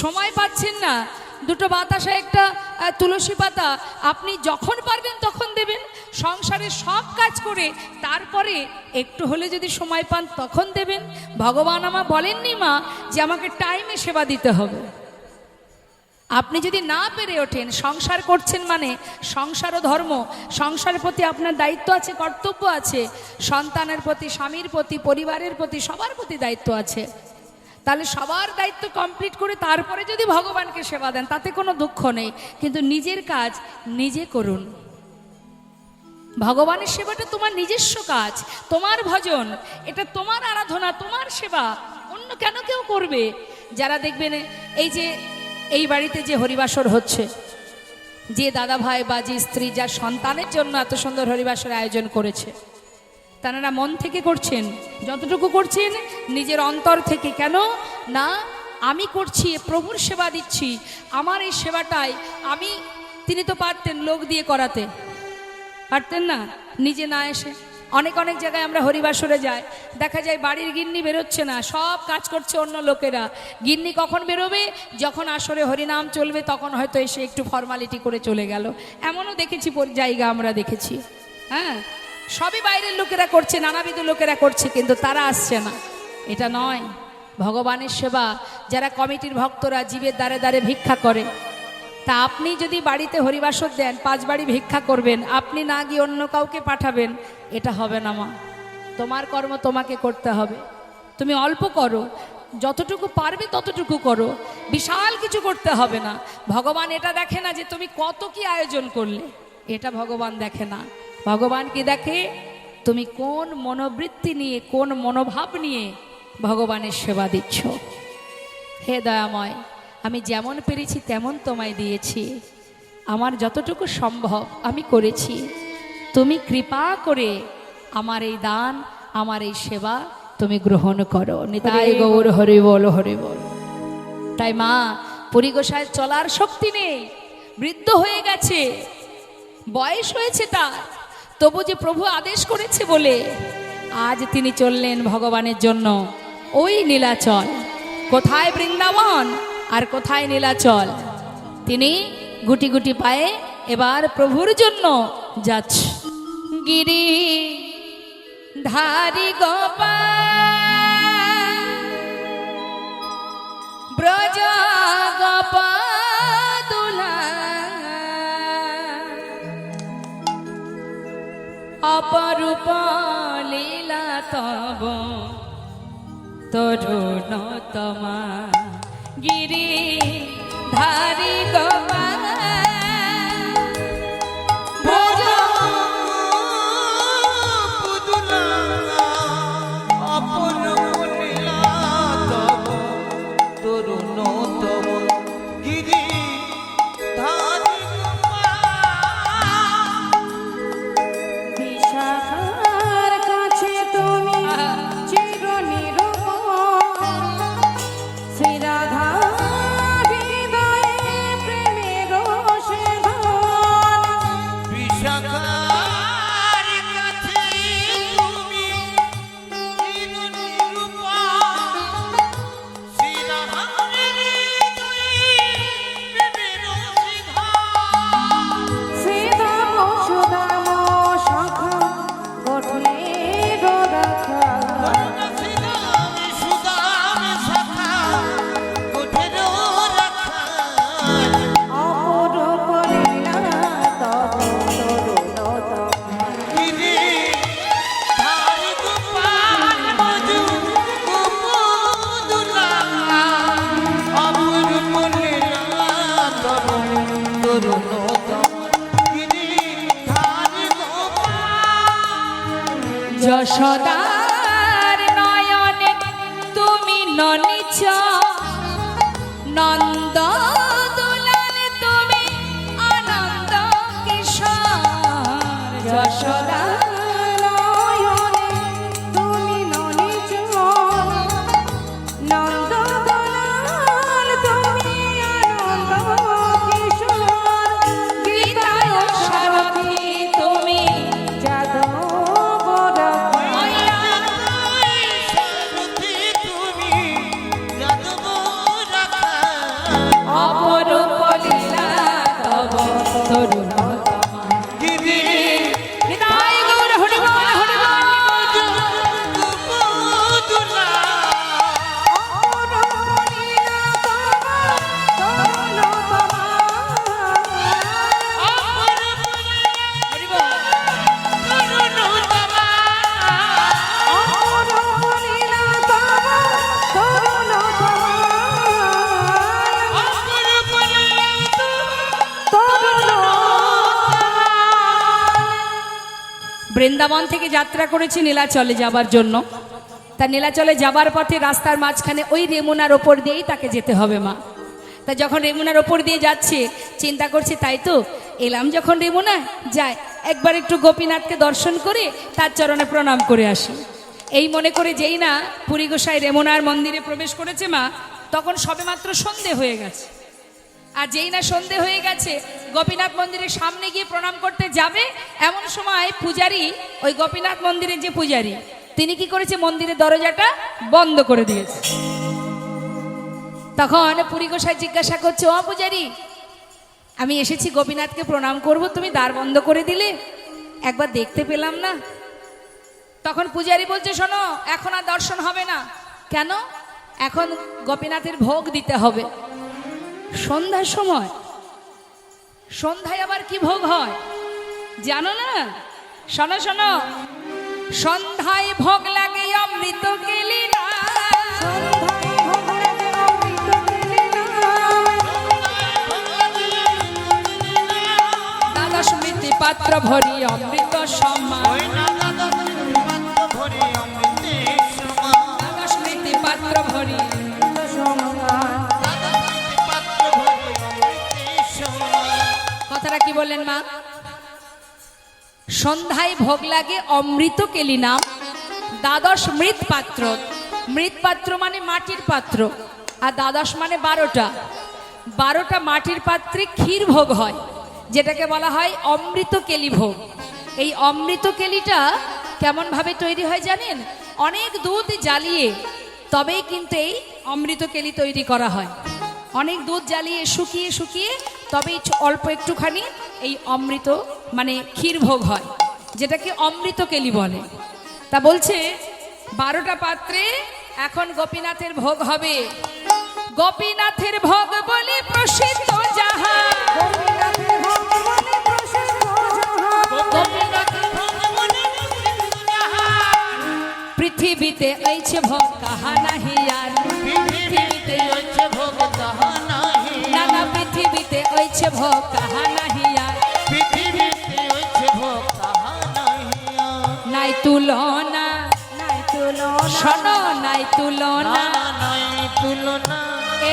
সময় পাচ্ছেন না, দুটো বাতাসা একটা তুলসী পাতা আপনি যখন পারবেন তখন দেবেন। সংসারের সব কাজ করে তারপরে একটু হলে যদি সময় পান তখন দেবেন। ভগবান আমার বলেননি মা যে আমাকে টাইমে সেবা দিতে হবে। আপনি যদি না পেরে ওঠেন, সংসার করছেন মানে সংসারও ধর্ম, সংসারের প্রতি আপনার দায়িত্ব আছে, কর্তব্য আছে, সন্তানের প্রতি, স্বামীর প্রতি, পরিবারের প্রতি, সবার প্রতি দায়িত্ব আছে। তাহলে সবার দায়িত্ব কমপ্লিট করে তারপরে যদি ভগবানকে সেবা দেন তাতে কোনো দুঃখ নেই, কিন্তু নিজের কাজ নিজে করুন। ভগবানের সেবাটা তোমার নিজস্ব কাজ, তোমার ভজন, এটা তোমার আরাধনা, তোমার সেবা, অন্য কেন কেউ করবে? যারা দেখবেন এই যে এই বাড়িতে যে হরিবাসর হচ্ছে, যে দাদা ভাই বা যে স্ত্রী যার সন্তানের জন্য এত সুন্দর হরিবাসরের আয়োজন করেছে, তারা মন থেকে করছেন, যতটুকু করছেন নিজের অন্তর থেকে। কেন না, আমি করছি, প্রভুর সেবা দিচ্ছি, আমার এই সেবাটাই আমি, তিনি তো পারতেন লোক দিয়ে করাতে, পারতেন না নিজে না এসে। অনেক অনেক জায়গায় আমরা হরিবাসরে যাই, দেখা যায় বাড়ির গিন্নি বেরোচ্ছে না, সব কাজ করছে অন্য লোকেরা। গিন্নি কখন বেরোবে? যখন আসরে হরিনাম চলবে তখন হয়তো এসে একটু ফর্মালিটি করে চলে গেল। এমনও দেখেছি জায়গা, আমরা দেখেছি। হ্যাঁ, সবই বাইরের লোকেরা করছে, নানাবিধ লোকেরা করছে, কিন্তু তারা আসছে না। এটা নয় ভগবানের সেবা। যারা কমিটির ভক্তরা জীবের দ্বারে দ্বারে ভিক্ষা করে, তা আপনি যদি বাড়িতে হরিবাসর দেন, 5 বাড়ি ভিক্ষা করবেন, আপনি না গিয়ে অন্য কাউকে পাঠাবেন, এটা হবে না মা। তোমার কর্ম তোমাকে করতে হবে। তুমি অল্প করো, যতটুকু পারবে ততটুকু করো, বিশাল কিছু করতে হবে না। ভগবান এটা দেখে না যে তুমি কত কি আয়োজন করলে, এটা ভগবান দেখে না। ভগবান কি দেখে, তুমি কোন মনোবৃত্তি নিয়ে, কোন মনোভাব নিয়ে ভগবানের সেবা দিচ্ছ। হে দয়াময়, আমি যেমন পেরেছি তেমন তোমায় দিয়েছি, আমার যতটুকু সম্ভব আমি করেছি। তুমি কৃপা করে আমার এই দান, আমার এই সেবা তুমি গ্রহণ করো। নিতাই গৌর হরি বল, হরি বল। তাই মা পুরী গোসাইয়ের চলার শক্তি নেই, বৃদ্ধ হয়ে গেছে, বয়স হয়েছে তার, তবু যে প্রভু আদেশ করেছে বলে আজ তিনি চললেন ভগবানের জন্য ওই নীলাচল। কোথায় বৃন্দাবন আর কোথায় নীলাচল, তিনি গুটি গুটি পায়ে এবার প্রভুর জন্য যাচ্ছে। গিরি ধারি গোপাল ব্রজ গোপাদুলা অপরূপ লীলা তব তরুণতমা। গিরি ধারি গোপাল ব্রজ বিশাখার কাছে তুমি চিরনিরূপণ, শ্রীরাধা হৃদয়ে প্রেমের সেধন। বিশাখার কাছে তুমি চিরনিরূপণ, শ্রীরাধার হৃদয়ে প্রেমের সিংহাসন। শ্রীদাম সুদাম সখা কঠোর রাখা, সুদাম সখা কোঠের রাখা। অপরূপ লীলা তব তরুণতম। গিরি ধারি গোপাল মধু গোপদুলা অপরূপ লীলা তব তরুণতম। গিরি ধারি গোপাল যশোদার নয়নে তুমি ননিচ, নন্দ দুলাল তুমি আনন্দ কিশোর। যশোদার নয়নে তুমি ননিজ, নন্দদলাল তুমি আনন্দ কিশোর। গীতায় সারথি তুমি যাদব রাখা, সারথি তুমি যাদব রাখা। অপরূপ লীলা তব তরুণতমা। গিরি নিতাই গৌর হরি বল, হরি বল। গোপদুলা অপরূপ লীলা তব তরুণতমা। অপরূপ হরি বল। তরুণতমা। অপরূপ লীলা তব তরুণতমা। অপরূপ লীলা বৃন্দাবন থেকে যাত্রা করেছি নীলাচলে যাবার জন্য। তা নীলাচলে যাবার পথে রাস্তার মাঝখানে ওই রেমুনার ওপর দিয়েই তাকে যেতে হবে মা। তা যখন রেমুনার ওপর দিয়ে যাচ্ছে চিন্তা করছে, তাই তো এলাম যখন রেমুনা, যাই একবার একটু গোপীনাথকে দর্শন করে তার চরণে প্রণাম করে আসি। এই মনে করে যেই না পুরী গোসাই রেমুনার মন্দিরে প্রবেশ করেছে মা, তখন সবেমাত্র সন্ধে হয়ে গেছে। আর যেই না সন্ধে হয়ে গেছে, গোপীনাথ মন্দিরের সামনে গিয়ে প্রণাম করতে যাবে, এমন সময় পূজারী, ওই গোপীনাথ মন্দিরের যে পূজারী, তিনি কি করেছে, মন্দিরের দরজাটা বন্ধ করে দিয়েছে। তখন পুরী গোসাই জিজ্ঞাসা করছে, ও পূজারী, আমি এসেছি গোপীনাথকে প্রণাম করব, তুমি দ্বার বন্ধ করে দিলে, একবার দেখতে পেলাম না। তখন পূজারী বলছে, শোনো, এখন আর দর্শন হবে না। কেন? এখন গোপীনাথের ভোগ দিতে হবে সন্ধ্যার সময়। সন্ধ্যায় আবার কি ভোগ হয় জানো না? শোনো শোনো, সন্ধ্যায় ভোগ লাগে অমৃত কেলিরা, সন্ধ্যায় পাত্র ভরি অমৃত সমান ওই না দ্বাদশ পাত্র ভরি অমৃতের সমান। দ্বাদশ স্মৃতি পাত্র ভরি দ্বাদশ পাত্র ভরি অমৃতের সমান। কথাটা কি বললেন মা? সন্ধ্যায় ভোগ লাগে অমৃত কেলি নাম, দ্বাদশ মৃৎ পাত্র। মৃৎ পাত্র মানে মাটির পাত্র, আর দ্বাদশ মানে 12টা। 12টা মাটির পাত্রে ক্ষীর ভোগ হয়, যেটাকে বলা হয় অমৃত কেলি ভোগ। এই অমৃত কেলিটা কেমন ভাবে তৈরি হয় জানেন? অনেক দুধ জ্বালিয়ে তবেই কিন্তু এই অমৃত কেলি তৈরি করা হয়। অনেক দুধ জ্বালিয়ে শুকিয়ে শুকিয়ে তবেই অল্প একটুখানি এই অমৃত মানে ক্ষীর ভোগ হয়, যেটাকে অমৃত কেলি বলে। তা বলছে 12টা পাত্রে এখন গোপীনাথের ভোগ হবে। গোপীনাথের ভোগ বলে প্রসিদ্ধ যাহা, গোপীনাথের ভগবানে প্রসিদ্ধ যাহা। গোপীনাথের ভগবানে প্রসিদ্ধ যাহা। পৃথিবীতে এইছে ভোগ কাহা নাহি আর। পৃথিবীতে হচ্ছে ভোগ তাহা নাহি। নানা পৃথিবীতে ওইছে ভোগ কাহা নাহি আর। পৃথিবীতে হচ্ছে ভোগ তাহা নাহি। নাই তুলনা, নাই তুলনা, শোনো নাই তুলনা, না নাই তুলনা।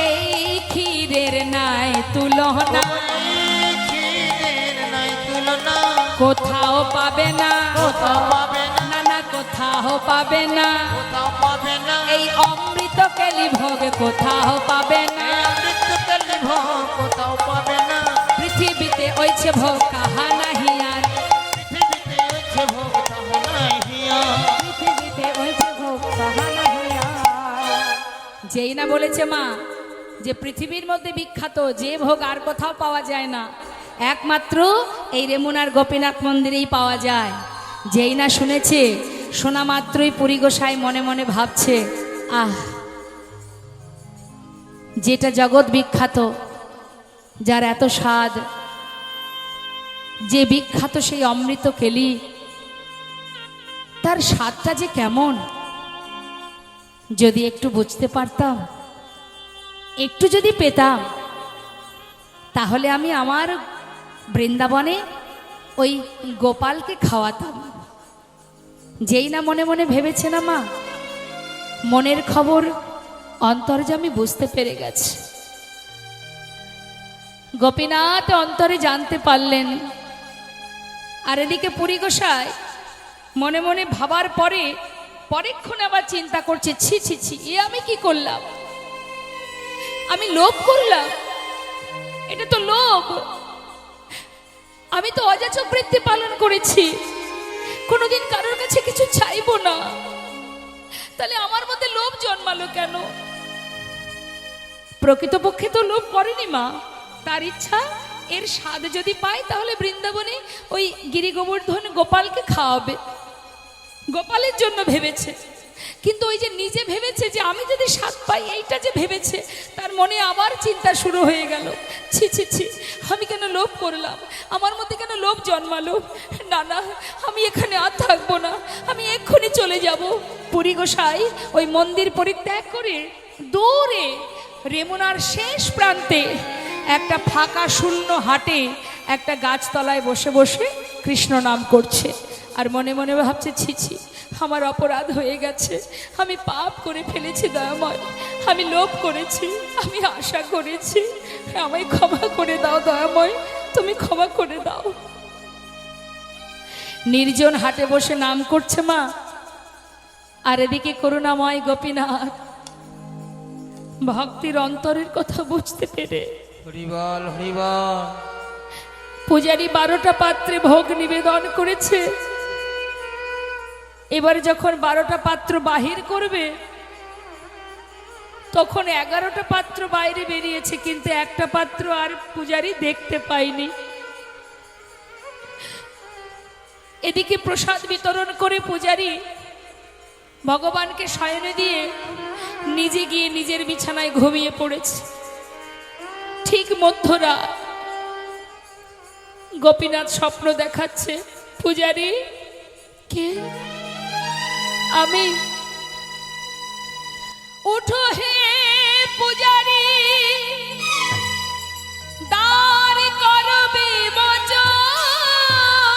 এই ক্ষীরের নাই তুলনা, ওই ক্ষীরের নাই তুলনা। কোথাও পাবে না, কোথাও পাবে না। নানা কোথাও পাবে না। কোথাও পাবে না। এই অমৃত কেলি ভোগ কোথাও পাবে না। মৃত্যুকালে ভোগ কোথাও পাবে না। পৃথিবীতে ওইছে ভোগ কাহা নাহি আর। পৃথিবীতে হচ্ছে ভোগ তাহা নাহি। পৃথিবীতে ওইছে ভোগ তাহা নাহি আর। যেই না বলেছে মা যে পৃথিবীর মধ্যে বিখ্যাত যে ভোগ আর কোথাও পাওয়া যায় না, একমাত্র এই রেমুনার গোপীনাথ মন্দিরেই পাওয়া যায়। যেই না শুনেছে, শোনা মাত্রই পুরী গোসাই মনে মনে ভাবছে, আহ, যেটা জগৎ বিখ্যাত, যার এত স্বাদ, যে বিখ্যাত সেই অমৃত কেলি, তার স্বাদটা যে কেমন যদি একটু বুঝতে পারতাম, একটু যদি পেতাম, তাহলে আমি আমার বৃন্দাবনে ওই গোপালকে খাওয়াতাম। যেই না মনে মনে ভেবেছে না মা, মনের খবর অন্তর্যামী বুঝতে পেরে গেছে। গোপীনাথ অন্তরে জানতে পারলেন। আর এদিকে পুরী গোসাই মনে মনে ভাবার পরে পরেক্ষণে আবার চিন্তা করছে, ছি ছি ছি, এ আমি কি করলাম? আমি লোভ করলাম, এটা তো লোভ। আমি তো অযাচক বৃত্তি পালন করেছি, কোনোদিন কারোর কাছে কিছু চাইবো না, তাহলে আমার মধ্যে লোভ জন্মালো কেন? প্রকৃতপক্ষে তো লোভ করেনি মা, তার ইচ্ছা এর স্বাদ যদি পায় তাহলে বৃন্দাবনে ওই গিরি গোবর্ধন গোপালকে খাওয়াবে, গোপালের জন্য ভেবেছে। কিন্তু ওই যে নিজে ভেবেছে যে আমি যদি স্বাদ পাই, এইটা যে ভেবেছে, তার মনে আবার চিন্তা শুরু হয়ে গেল, ছি ছি ছি, আমি কেন লোভ করলাম, আমার মধ্যে কেন লোভ জন্মালো? না না, আমি এখানে আর থাকবো না, আমি এক্ষুনি চলে যাব। পুরী গোসাই ওই মন্দির পরিত্যাগ করে দূরে রেমুনার শেষ প্রান্তে একটা ফাঁকা শূন্য হাটে একটা গাছতলায় বসে বসে কৃষ্ণ নাম করছে, আর মনে মনে ভাবছে, ছি ছি, আমার অপরাধ হয়ে গেছে, আমি পাপ করে ফেলেছি দয়াময়, আমি লোভ করেছি, আমি আশা করেছি, আমায় ক্ষমা করে দাও দয়াময়, তুমি ক্ষমা করে দাও। নির্জন হাটে বসে নাম করছে মা, আর এদিকে করুণাময় গোপীনাথ ভক্তির অন্তরের কথা বুঝতে পেরে হরিবল হরিবল। পূজারী 12টা পাত্রে ভোগ নিবেদন করেছে। এবার যখন 12টা পাত্র বাহির করবে, তখন 11টা পাত্র বাইরে বেরিয়েছে, কিন্তু একটা পাত্র আর পূজারী দেখতে পায়নি। এদিকে প্রসাদ বিতরণ করে পূজারী ভগবানকে শয়নে দিয়ে নিজে গিয়ে নিজের বিছানায় ঘুমিয়ে পড়েছে। ঠিক মধ্যরাত গোপীনাথ স্বপ্ন দেখাচ্ছে, পূজারী কে? আমি। উঠো হে পূজারী, দ্বার করবে মোচন।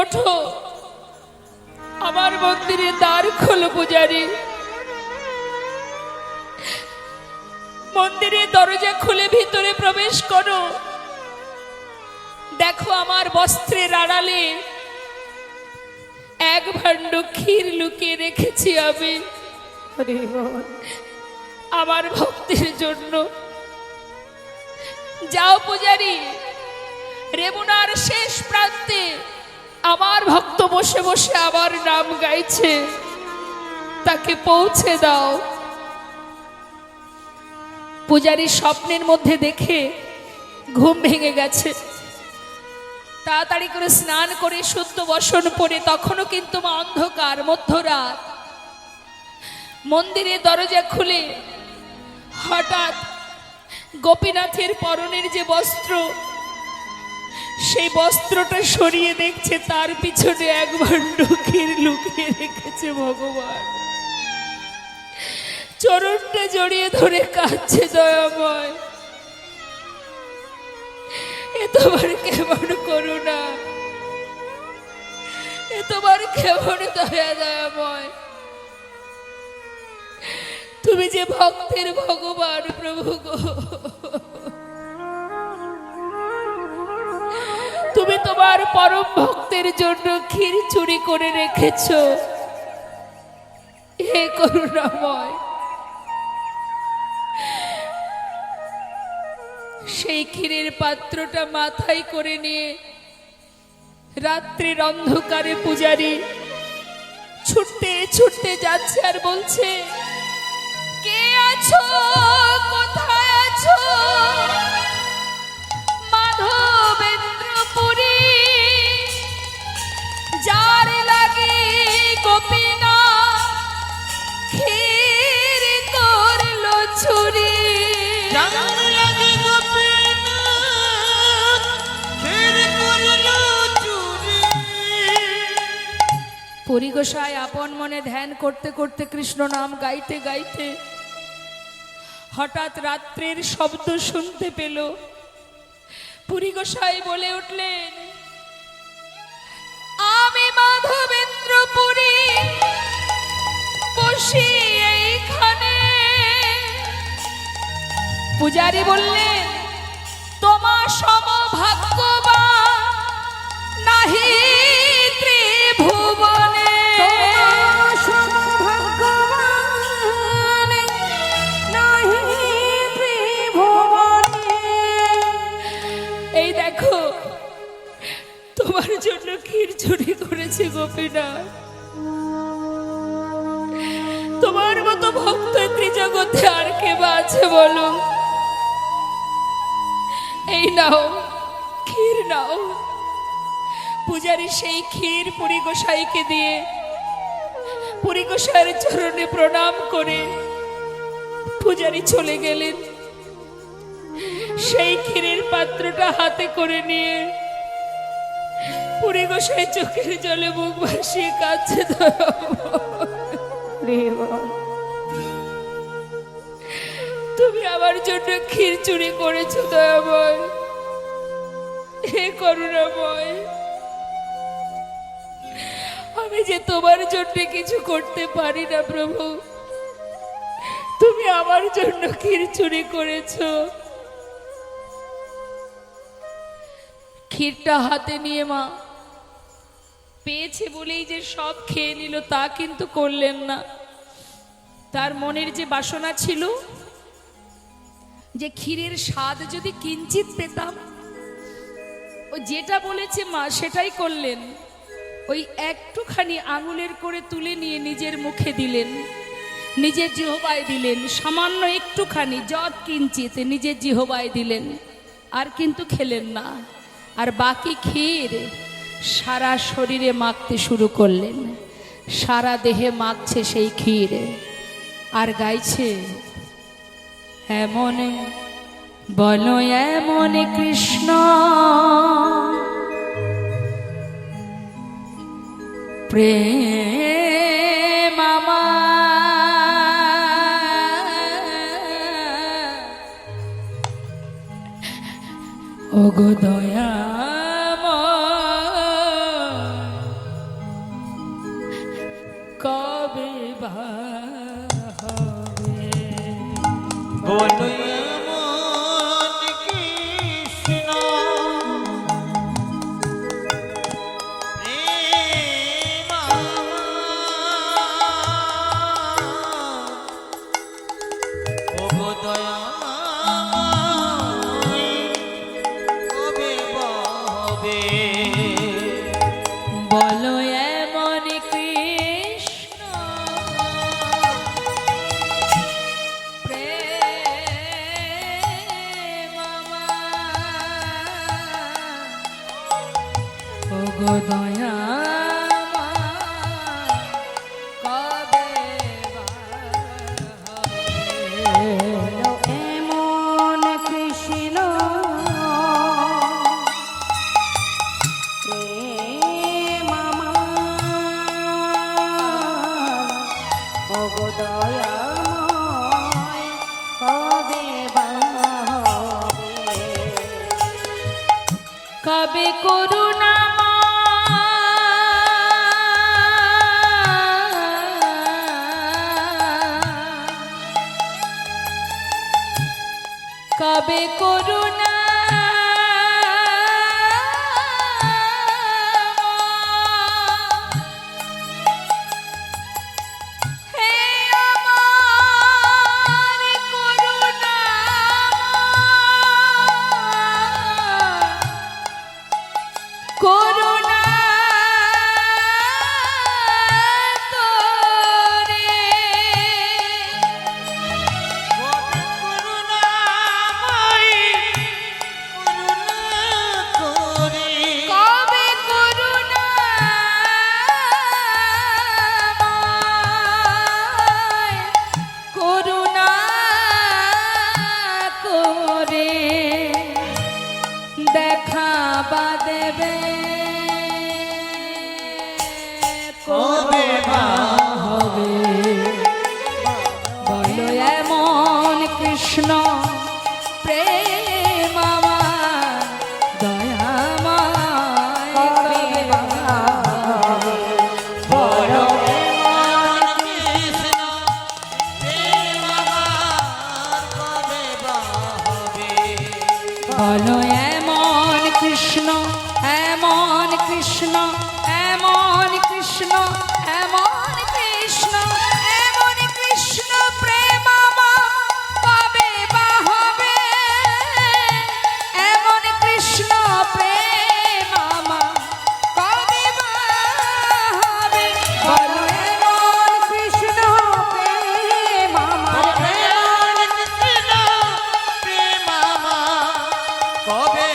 ওঠো, আমার মন্দিরের দ্বার খোলো পূজারী। মন্দিরের দরজা খুলে ভিতরে প্রবেশ করো। দেখো আমার বস্ত্রের আড়ালে এক ভাণ্ড ক্ষীর লুকিয়ে রেখেছি আমি হরি বল। আমার ভক্তের জন্য। যাও পূজারী, রেমুনার শেষ প্রান্তে আমার ভক্ত বসে বসে আমার নাম গাইছে, তাকে পৌঁছে দাও। পূজারী স্বপ্নের মধ্যে দেখে ঘুম ভেঙে গেছে। তাড়াতাড়ি করে স্নান করে শুদ্ধ বসন পরে, তখনও কিন্তু মা অন্ধকার, মধ্যরাত। মন্দিরের দরজা খুলে হঠাৎ গোপীনাথের পরনের যে বস্ত্র, সেই বস্ত্রটা সরিয়ে দেখছে তার পিছনে এক ভাণ্ড ক্ষীর লুকিয়ে রেখেছে ভগবান। চরণটা জড়িয়ে ধরে কাঁদছে দয়াময়। এ তোমার কেমন করুণা, এ তোমার কেমন দয়া দয়াময়। তুমি যে ভক্তের ভগবান প্রভু গো, তুমি তোমার পরম ভক্তের জন্য ক্ষীর চুরি করে রেখেছ। হে করুণাময়, সেই ক্ষীরের পাত্রটা মাথায় করে নিয়ে রাত্রির অন্ধকারে পূজারী ছুটতে ছুটতে যাচ্ছে আর বলছে, কে আছো, কোথায় আছো? মাধবেন্দ্রপুরী, যার লাগে গোপীনাথ ক্ষীর করলো চুরি। পুরী গোসাই আপন মনে ধ্যান করতে করতে, কৃষ্ণ নাম গাইতে গাইতে হঠাৎ রাত্রের শব্দ শুনতে পেল। পুরী গোসাই বলে উঠলেন, আমি মাধবেন্দ্রপুরী বসি এইখানে। পূজারী বললেন, তোমার সমভাগ্যবান নাহি ত্রিভুবনে। তোমার সমভাগ্যবান নাহি ত্রিভুবনে। এই দেখো, তোমার জন্য ক্ষীর চুরি করেছে গোপীনাথ। তোমার মতো ভক্ত ত্রিজগতে আর কে বা আছে বলো? এই নাও, ক্ষীর নাও। পূজারী সেই ক্ষীর পুরী গোসাইকে দিয়ে পুরী গোসাইয়ের চরণে প্রণাম করে পূজারী চলে গেলেন। সেই ক্ষীরের পাত্রটা হাতে করে নিয়ে পুরী গোসাই চোখের জলে মুখ ভাসিয়ে কাঁদছে। হরি বল। তুমি আমার জন্য ক্ষীর চুরি করেছো দয়াময়, হে করুণাময়। আমি যে তোমার জন্য কিছু করতে পারি না প্রভু, তুমি আমার জন্য ক্ষীর চুরি করেছো। ক্ষীরটা হাতে নিয়ে মা পেয়েছে বলেই যে সব খেয়ে নিল তা কিন্তু করলেন না। তার মনের যে বাসনা ছিল যে ক্ষীরের স্বাদ যদি কিঞ্চিত পেতাম, ও যেটা বলেছে মা সেটাই করলেন। ওই একটুখানি আঙুলের করে তুলে নিয়ে নিজের মুখে দিলেন, নিজের জিহবায় দিলেন। সামান্য একটুখানি যৎ কিঞ্চিত নিজের জিহবায় দিলেন, আর কিন্তু খেলেন না। আর বাকি ক্ষীর সারা শরীরে মাখতে শুরু করলেন, সারা দেহে মাখছে সেই ক্ষীর। আর গাইছে, এমন বলো এমন কৃষ্ণ প্রেম ওগো দয়াময়। কবে বা হবে? বলো এমন কৃষ্ণ প্রেম ও গো দয়াময় কবে বা হবে? বলো এমন কৃষ্ণ প্রেম ও গো দয়া কবে বা হবে? এমন কৃষ্ণ প্রেম আমার, ওগো দয়াময় কবে বা হবে? কবে করুণা কবে করুণা হে আমার করুণা করুণা তোরে কবে করুণা করুণা করে দেখা বা দেবে কবে বা হবে? বলো এমন কৃষ্ণ প্রেম আমার দয়াময় কবে বা হবে? বলো বলো এমন কৃষ্ণ এমন কৃষ্ণ এমন কৃষ্ণ এমন কৃষ্ণ এমন কৃষ্ণ প্রেম আমার কবে বা হবে? এমন কৃষ্ণ প্রেম আমার কবে বা হবে? বলো এমন কৃষ্ণ প্রেম আমার, কবে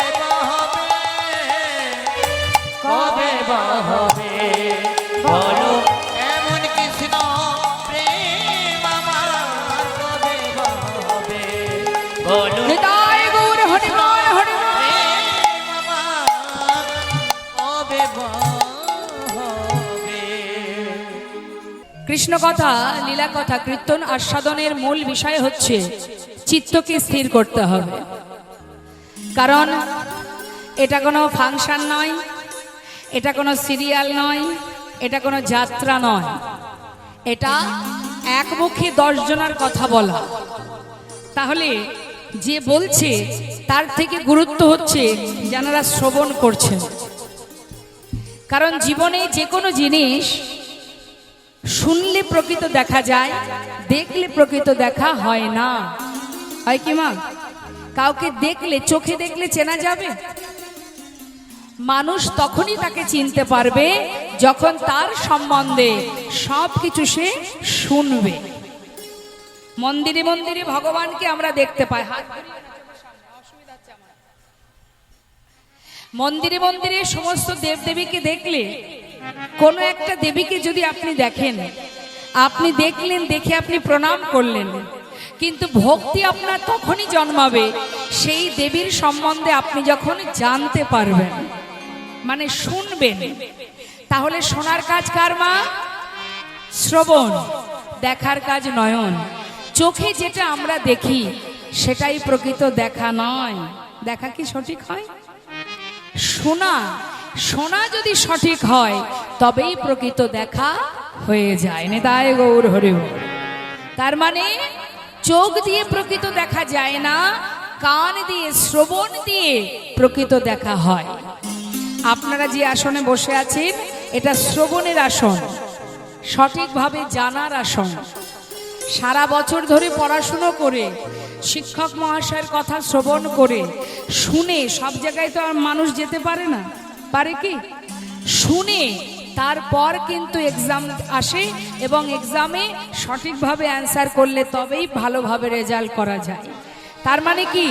বা হবে? বলো এমন কৃষ্ণ প্রেম আমার কবে বা হবে? বলো হৃদয় গৌর হরিবল হরিবল। প্রেম আমার কবে বা হবে? কৃষ্ণ কথা লীলা কথা কীর্তন আস্বাদনের মূল বিষয় হচ্ছে চিত্তকে স্থির করতে হবে। কারণ এটা কোনো ফাংশন নয়, এটা কোনো সিরিয়াল নয়, এটা কোনো যাত্রা নয়, এটা একমুখী 10 জনের কথা বলা। তাহলে যে বলছে তার থেকে গুরুত্ব হচ্ছে যারা শ্রবণ করছেন। কারণ জীবনে যে কোনো জিনিস শুনলে প্রকৃত দেখা যায়, দেখলে প্রকৃত দেখা হয় না। হয় কি মা? কাউকে দেখলে, চোখে দেখলে চেনা যাবে? মানুষ তখনই তাকে চিনতে পারবে যখন তার সম্বন্ধে সবকিছু সে শুনবে। মন্দিরে মন্দিরে ভগবানকে আমরা দেখতে পাই। মন্দিরে মন্দিরে সমস্ত দেবদেবীকে দেখলে, কোনো একটা দেবীকে যদি আপনি দেখেন, আপনি দেখলেন, দেখে আপনি প্রণাম করলেন, কিন্তু ভক্তি আপনার তখনই জন্মাবে সেই দেবীর সম্বন্ধে আপনি যখন জানতে পারবেন, মানে শুনবেন। তাহলে শোনার কাজ কার মা? শ্রবণ। দেখার কাজ নয়ন। চোখে যেটা আমরা দেখি সেটাই প্রকৃত দেখা নয়। দেখা কি সঠিক হয়? শোনা, শোনা যদি সঠিক হয় তবেই প্রকৃত দেখা হয়ে যায়। নেতায় গৌর হরি বল। তার মানে চোখ দিয়ে প্রকৃত দেখা যায় না, কান দিয়ে শ্রবণ দিয়ে প্রকৃত দেখা হয়। আপনারা যে আসনে বসে আছেন এটা শ্রবণের আসন, সঠিকভাবে জানার আসন। সারা বছর ধরে পড়াশুনো করে শিক্ষক মহাশয়ের কথা শ্রবণ করে শুনে, সব জায়গায় তো আর মানুষ যেতে পারে না, পারে কি? শুনে তারপর কিন্তু এক্সাম আসে এবং এক্সামে সঠিকভাবে অ্যান্সার করলে তবেই ভালোভাবে রেজাল্ট করা যায়। তার মানে কি,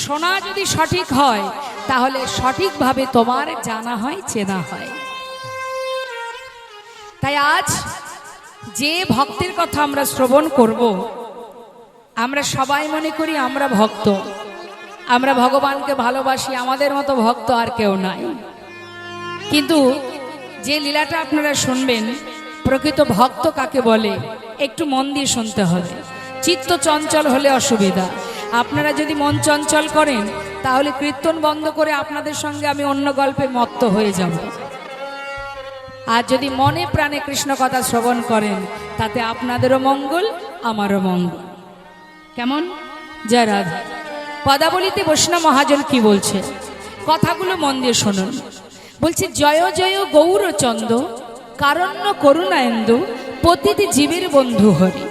শোনা যদি সঠিক হয় তাহলে সঠিকভাবে তোমার জানা হয়, চেনা হয়। তাই আজ যে ভক্তের কথা আমরা শ্রবণ করব, আমরা সবাই মনে করি আমরা ভক্ত, আমরা ভগবানকে ভালোবাসি, আমাদের মতো ভক্ত আর কেউ নাই। কিন্তু যে লীলাটা আপনারা শুনবেন, প্রকৃত ভক্ত কাকে বলে একটু মন দিয়ে শুনতে হবে। চিত্ত চঞ্চল হলে অসুবিধা। আপনারা যদি মন চঞ্চল করেন তাহলে কীর্তন বন্ধ করে আপনাদের সঙ্গে আমি অন্য গল্পে মত্ত হয়ে যাব। আর যদি মনে প্রাণে কৃষ্ণ কথা শ্রবণ করেন তাতে আপনাদেরও মঙ্গল, আমারও মঙ্গল। কেমন? জয় রাধা। পদাবলিতে বৈষ্ণব মহাজন কি বলছে, কথাগুলো মন দিয়ে শুনুন। বলছে, জয় জয় গৌরচন্দ কারণ্য করুণায়েন্দু পতিত জীবের বন্ধু হরি।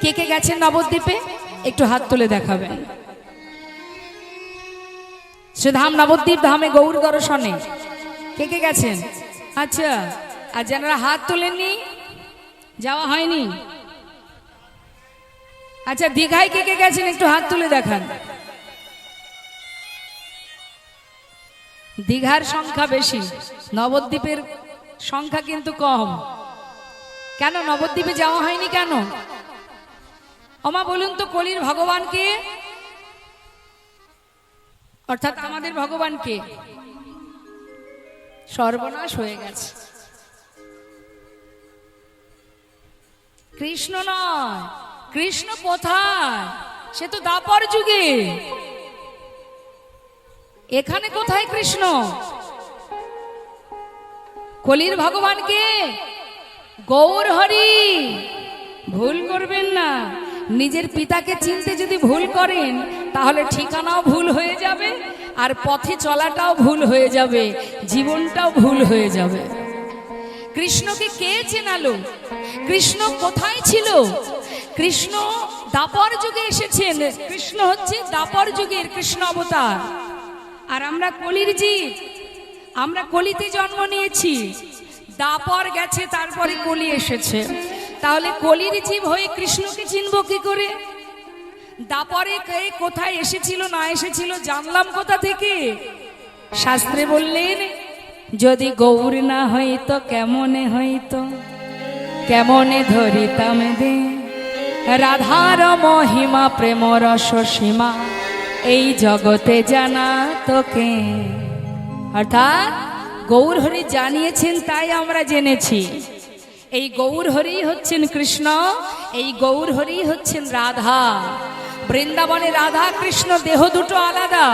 কে কে গেছেন নবদ্বীপে? একটু হাত তুলে দেখাবেন। শ্রীধাম নবদ্বীপ ধামে গৌর দর্শনে কে কে গেছেন? আচ্ছা, আর যারা হাত তোলেননি, যাওয়া হয়নি? আচ্ছা, দীঘায় কে কে গেছেন একটু হাত তুলে দেখান। দীঘার সংখ্যা বেশি, নবদ্বীপের সংখ্যা কিন্তু কম। কেন নবদ্বীপে যাওয়া হয়নি কেন? ওমা বলুন তো, কলির ভগবানকে, অর্থাৎ আমাদের ভগবানকে? সর্বনাশ হয়ে গেছে। কৃষ্ণ নয়, কৃষ্ণ কোথায়? সে তো দ্বাপর যুগে। এখানে কোথায় কৃষ্ণ? কলির ভগবানকে গৌর হরি। ভুল করবেন না, নিজের পিতাকে চিনতে যদি ভুল করেন তাহলে ঠিকানাও ভুল হয়ে যাবে, আর পথে চলাটাও ভুল হয়ে যাবে, জীবনটাও ভুল হয়ে যাবে। কৃষ্ণকে কে চেনালো? কৃষ্ণ কোথায় ছিল? কৃষ্ণ দ্বাপর যুগে এসেছেন। কৃষ্ণ হচ্ছে দ্বাপর যুগের কৃষ্ণ অবতার, আর আমরা কলির জীব। আমরা কলিতে জন্ম নিয়েছি, দ্বাপর গেছে, তারপরে কলি এসেছে। তাহলে কলির জীব হয়ে কৃষ্ণকে চিনব কি করে? দ্বাপরে কে কোথায় এসেছিল না এসেছিল জানলাম কোথা থেকে? শাস্ত্রে বললেন, যদি গৌর না হইতো কেমনে হইতো, কেমনে ধরিতাম দে রাধার মহিমা প্রেম রস সীমা, এই জগতে জানা তোকে। অর্থাৎ গৌর হরি জানিয়েছেন তাই আমরা জেনেছি। এই গৌর হরি হচ্ছেন কৃষ্ণ, এই গৌর হরি হচ্ছেন রাধা। বৃন্দাবনে রাধা কৃষ্ণ দেহ দুটো আলাদা,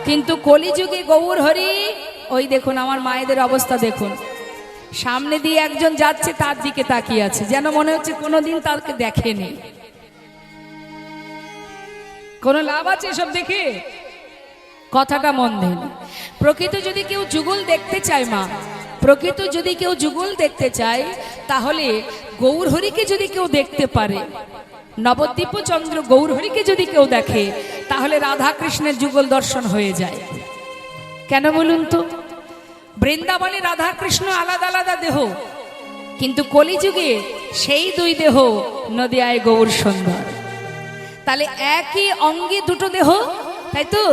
কিন্তু কলিযুগে গৌর হরি। ওই দেখুন আমার মায়েদের অবস্থা দেখুন, সামনে দিয়ে একজন যাচ্ছে তার দিকে তাকিয়ে আছে, যেন মনে হচ্ছে কোনোদিন তাকে দেখেনি। কোন লাভ আছে এসব দেখে? কথাটা মন দেন। প্রকৃত যদি কেউ যুগল দেখতে চায়, মা, প্রকৃত যদি কেউ যুগল দেখতে চায় তাহলে গৌর হরিকে যদি কেউ দেখতে পারে, নবদ্বীপ চন্দ্র গৌর হরিকে যদি কেউ দেখে তাহলে রাধা কৃষ্ণের যুগল দর্শন হয়ে যায়। কেন বলুন তো? বৃন্দাবনে রাধা কৃষ্ণ আলাদা আলাদা দেহ, কিন্তু কলিযুগে সেই দুই দেহ নদিয়ায় গৌর সুন্দর। তাহলে একই অঙ্গে দুটো দেহ, তাই তো?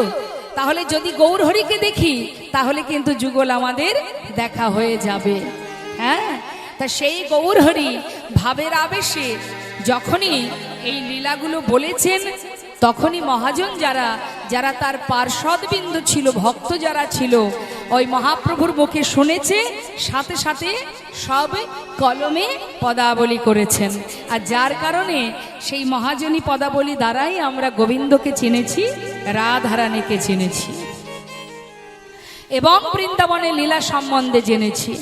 তাহলে যদি গৌর হরিকে দেখি তাহলে কিন্তু যুগল আমাদের দেখা হয়ে যাবে। হ্যাঁ, তা সেই গৌর হরি ভাবের আবেশে যখনই এই লীলাগুলো বলেছেন, তখনই মহাজন যারা যারা তার পার্শ্বদবিন্দু ছিল, ভক্ত যারা ছিল, ওই মহাপ্রভুর মুখে শুনেছে, সাথে সাথে সব কলমে পদাবলী করেছেন। আর যার কারণে সেই মহাজনী পদাবলী দ্বারাই আমরা গোবিন্দকে চিনেছি, রাধারানীকে চিনেছি এবং বৃন্দাবনের লীলা সম্বন্ধে জেনেছি।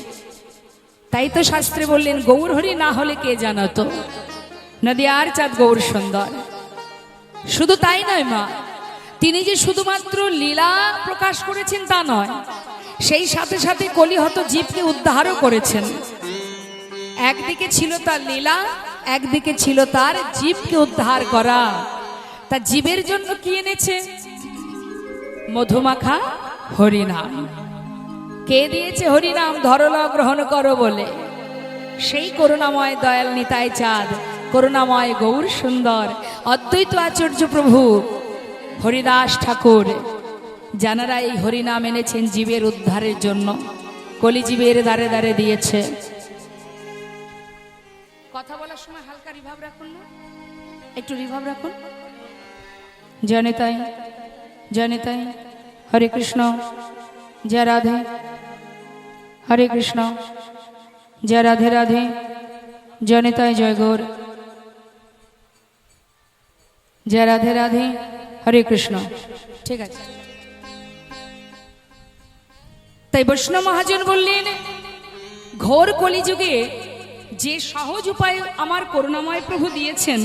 তাই তো শাস্ত্রে বললেন গৌর হরি না হলে কে জানাতো, নদিয়ার চাঁদ গৌর সুন্দর। শুধু তাই নয় মা, তিনি যে শুধুমাত্র লীলা প্রকাশ করেছেন তা নয়, সেই সাথে সাথে কলিহত জীবকে উদ্ধারও করেছেন। একদিকে ছিল তার লীলা, একদিকে ছিল তার জীবকে উদ্ধার করা। তা জীবের জন্য কি এনেছে? মধুমাখা হরিনাম। কে দিয়েছে হরিনাম? ধরল গ্রহণ করো বলে। সেই করুণাময় দয়াল নিতাই চাঁদ, করুণাময় গৌর সুন্দর, অদ্বৈত আচার্য প্রভু হরিদাস ঠাকুর, যারা এই হরিনাম এনেছেন জীবের উদ্ধারের জন্য, কলিজীবের দ্বারে দ্বারে দিয়েছে। কথা বলার সময় হালকা রিভাব রাখুন না, একটু রিভাব রাখুন। জনিতাই জনিতাই, হরে কৃষ্ণ, জয় রাধে, হরে কৃষ্ণ, জয় রাধে রাধে, জনিতাই জয় গৌর, জয় রাধে রাধে, হরে কৃষ্ণ। ঠিক আছে। তাই বৈষ্ণব মহাজন বললেন, ঘোর কলিযুগে যে সহজ উপায় আমার করুণাময় প্রভু দিয়েছেন,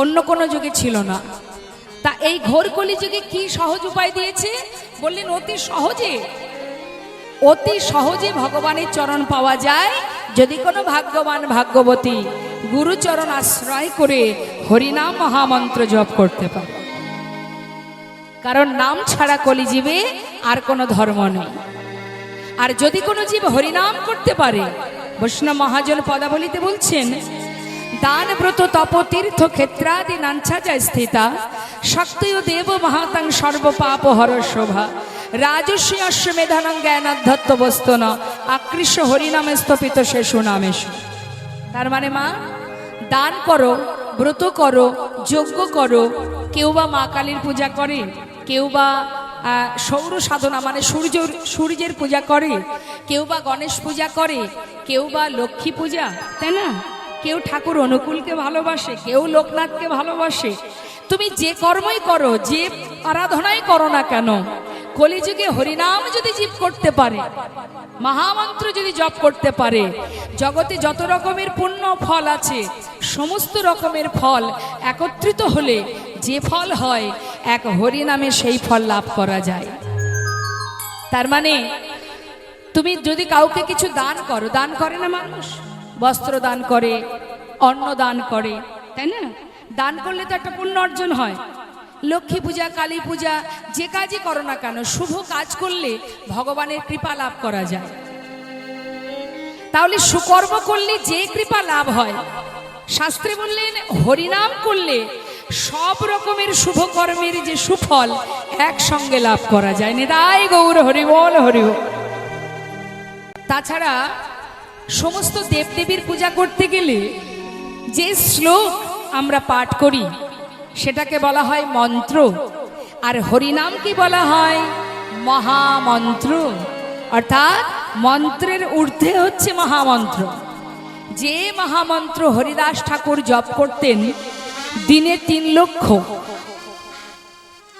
অন্য কোনো যুগে ছিল না। তা এই ঘোর কলিযুগে কি সহজ উপায় দিয়েছে? বললেন অতি সহজে, অতি সহজে ভগবানের চরণ পাওয়া যায় যদি কোনো ভাগ্যবান ভাগ্যবতী গুরুচরণ আশ্রয় করে হরিনাম মহামন্ত্র জপ করতে পারে। কারণ নাম ছাড়া কলিজীবে আর কোনো ধর্ম নেই। আর যদি কোনো জীব হরিনাম করতে পারে, বৈষ্ণব মহাজন পদাবলিতে বলছেন, দান ব্রত তপ তীর্থ ক্ষেত্রাদি নাঞ্ছা যায় স্থিতা, শক্তয় দেব মহাতাং সর্বপাপ হর শোভা, রাজস্বী অশ্বমেধানং জ্ঞানাধ্যত্ত বস্তন, আকৃষ্ট হরিনামে স্থপিত শেষু নামেশু। তার মানে মা, দান করো, ব্রত করো, যজ্ঞ করো। কেউ বা মা কালীর পূজা করে, কেউ বা সৌর সাধনা মানে সূর্যের পূজা করে, কেউ বা গণেশ পূজা করে, কেউ বা লক্ষ্মী পূজা, তাই না? কেউ ঠাকুর অনুকূলকে ভালোবাসে, কেউ লোকনাথকে ভালোবাসে। তুমি যে কর্মই করো, যে আরাধনাই করো না কেন, কলিযুগে হরিনাম যদি জপ করতে পারে, মহামন্ত্র যদি জপ করতে পারে, জগতে যত রকমের পুণ্য ফল আছে সমস্ত রকমের ফল একত্রিত হলে যে ফল হয়, এক হরিনামে সেই ফল লাভ করা যায়। তার মানে তুমি যদি কাউকে কিছু দান করো, দান করে না মানুষ? বস্ত্র দান করে, অন্ন দান করে, তাই না? দান করলে তো একটা পুণ্য অর্জন হয়। লক্ষ্মী পূজা, কালী পূজা, যে কাজই করো না কেন, শুভ কাজ করলে ভগবানের কৃপা লাভ করা যায়। তাহলে সুকর্ম করলে যে কৃপা লাভ হয়, শাস্ত্রে বললেন হরিনাম করলে সব রকমের শুভ কর্মের যে সুফল একসঙ্গে লাভ করা যায়। নিতাই গৌর হরি বল, হরি বল। তাছাড়া সমস্ত দেবদেবীর পূজা করতে গেলে যে শ্লোক আমরা পাঠ করি সেটাকে বলা হয় মন্ত্র, আর হরিনাম কি বলা হয়? মহামন্ত্র। অর্থাৎ মন্ত্রের ঊর্ধ্বে হচ্ছে মহামন্ত্র। যে মহামন্ত্র হরিদাস ঠাকুর জপ করতেন দিনে 3 লক্ষ।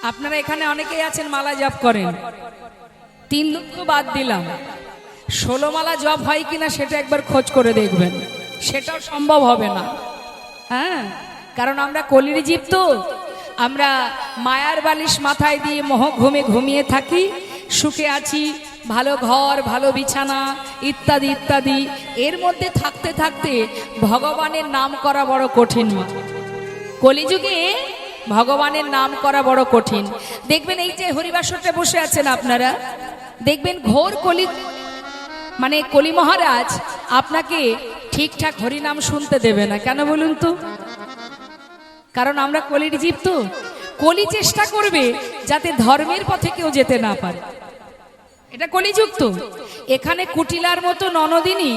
আপনারা এখানে অনেকেই আছেন মালা জপ করেন, 3 লক্ষ বাদ দিলাম, 16 মালা জপ হয় কিনা সেটা একবার খোঁজ করে দেখবেন, সেটাও সম্ভব হবে না। হ্যাঁ, কারণ আমরা কলির জীব, তো আমরা মায়ার বালিশ মাথায় দিয়ে মোহ ঘুমে ঘুমিয়ে থাকি, সুখে আছি, ভালো ঘর, ভালো বিছানা ইত্যাদি ইত্যাদি। এর মধ্যে থাকতে থাকতে ভগবানের নাম করা বড় কঠিন। কলিযুগে ভগবানের নাম করা বড় কঠিন। দেখবেন এই যে হরিবাসরটা বসে আছেন আপনারা, দেখবেন ঘোর কলি মানে কলি মহারাজ আপনাকে ঠিকঠাক হরিনাম শুনতে দেবে না। কেন বলুন তো? কারণ আমরা কলির জীব, তো কলি চেষ্টা করবে যাতে ধর্মের পথে কেউ যেতে না পারে। এটা কলিযুক্ত। এখানে কুটিলার মতো ননদিনী,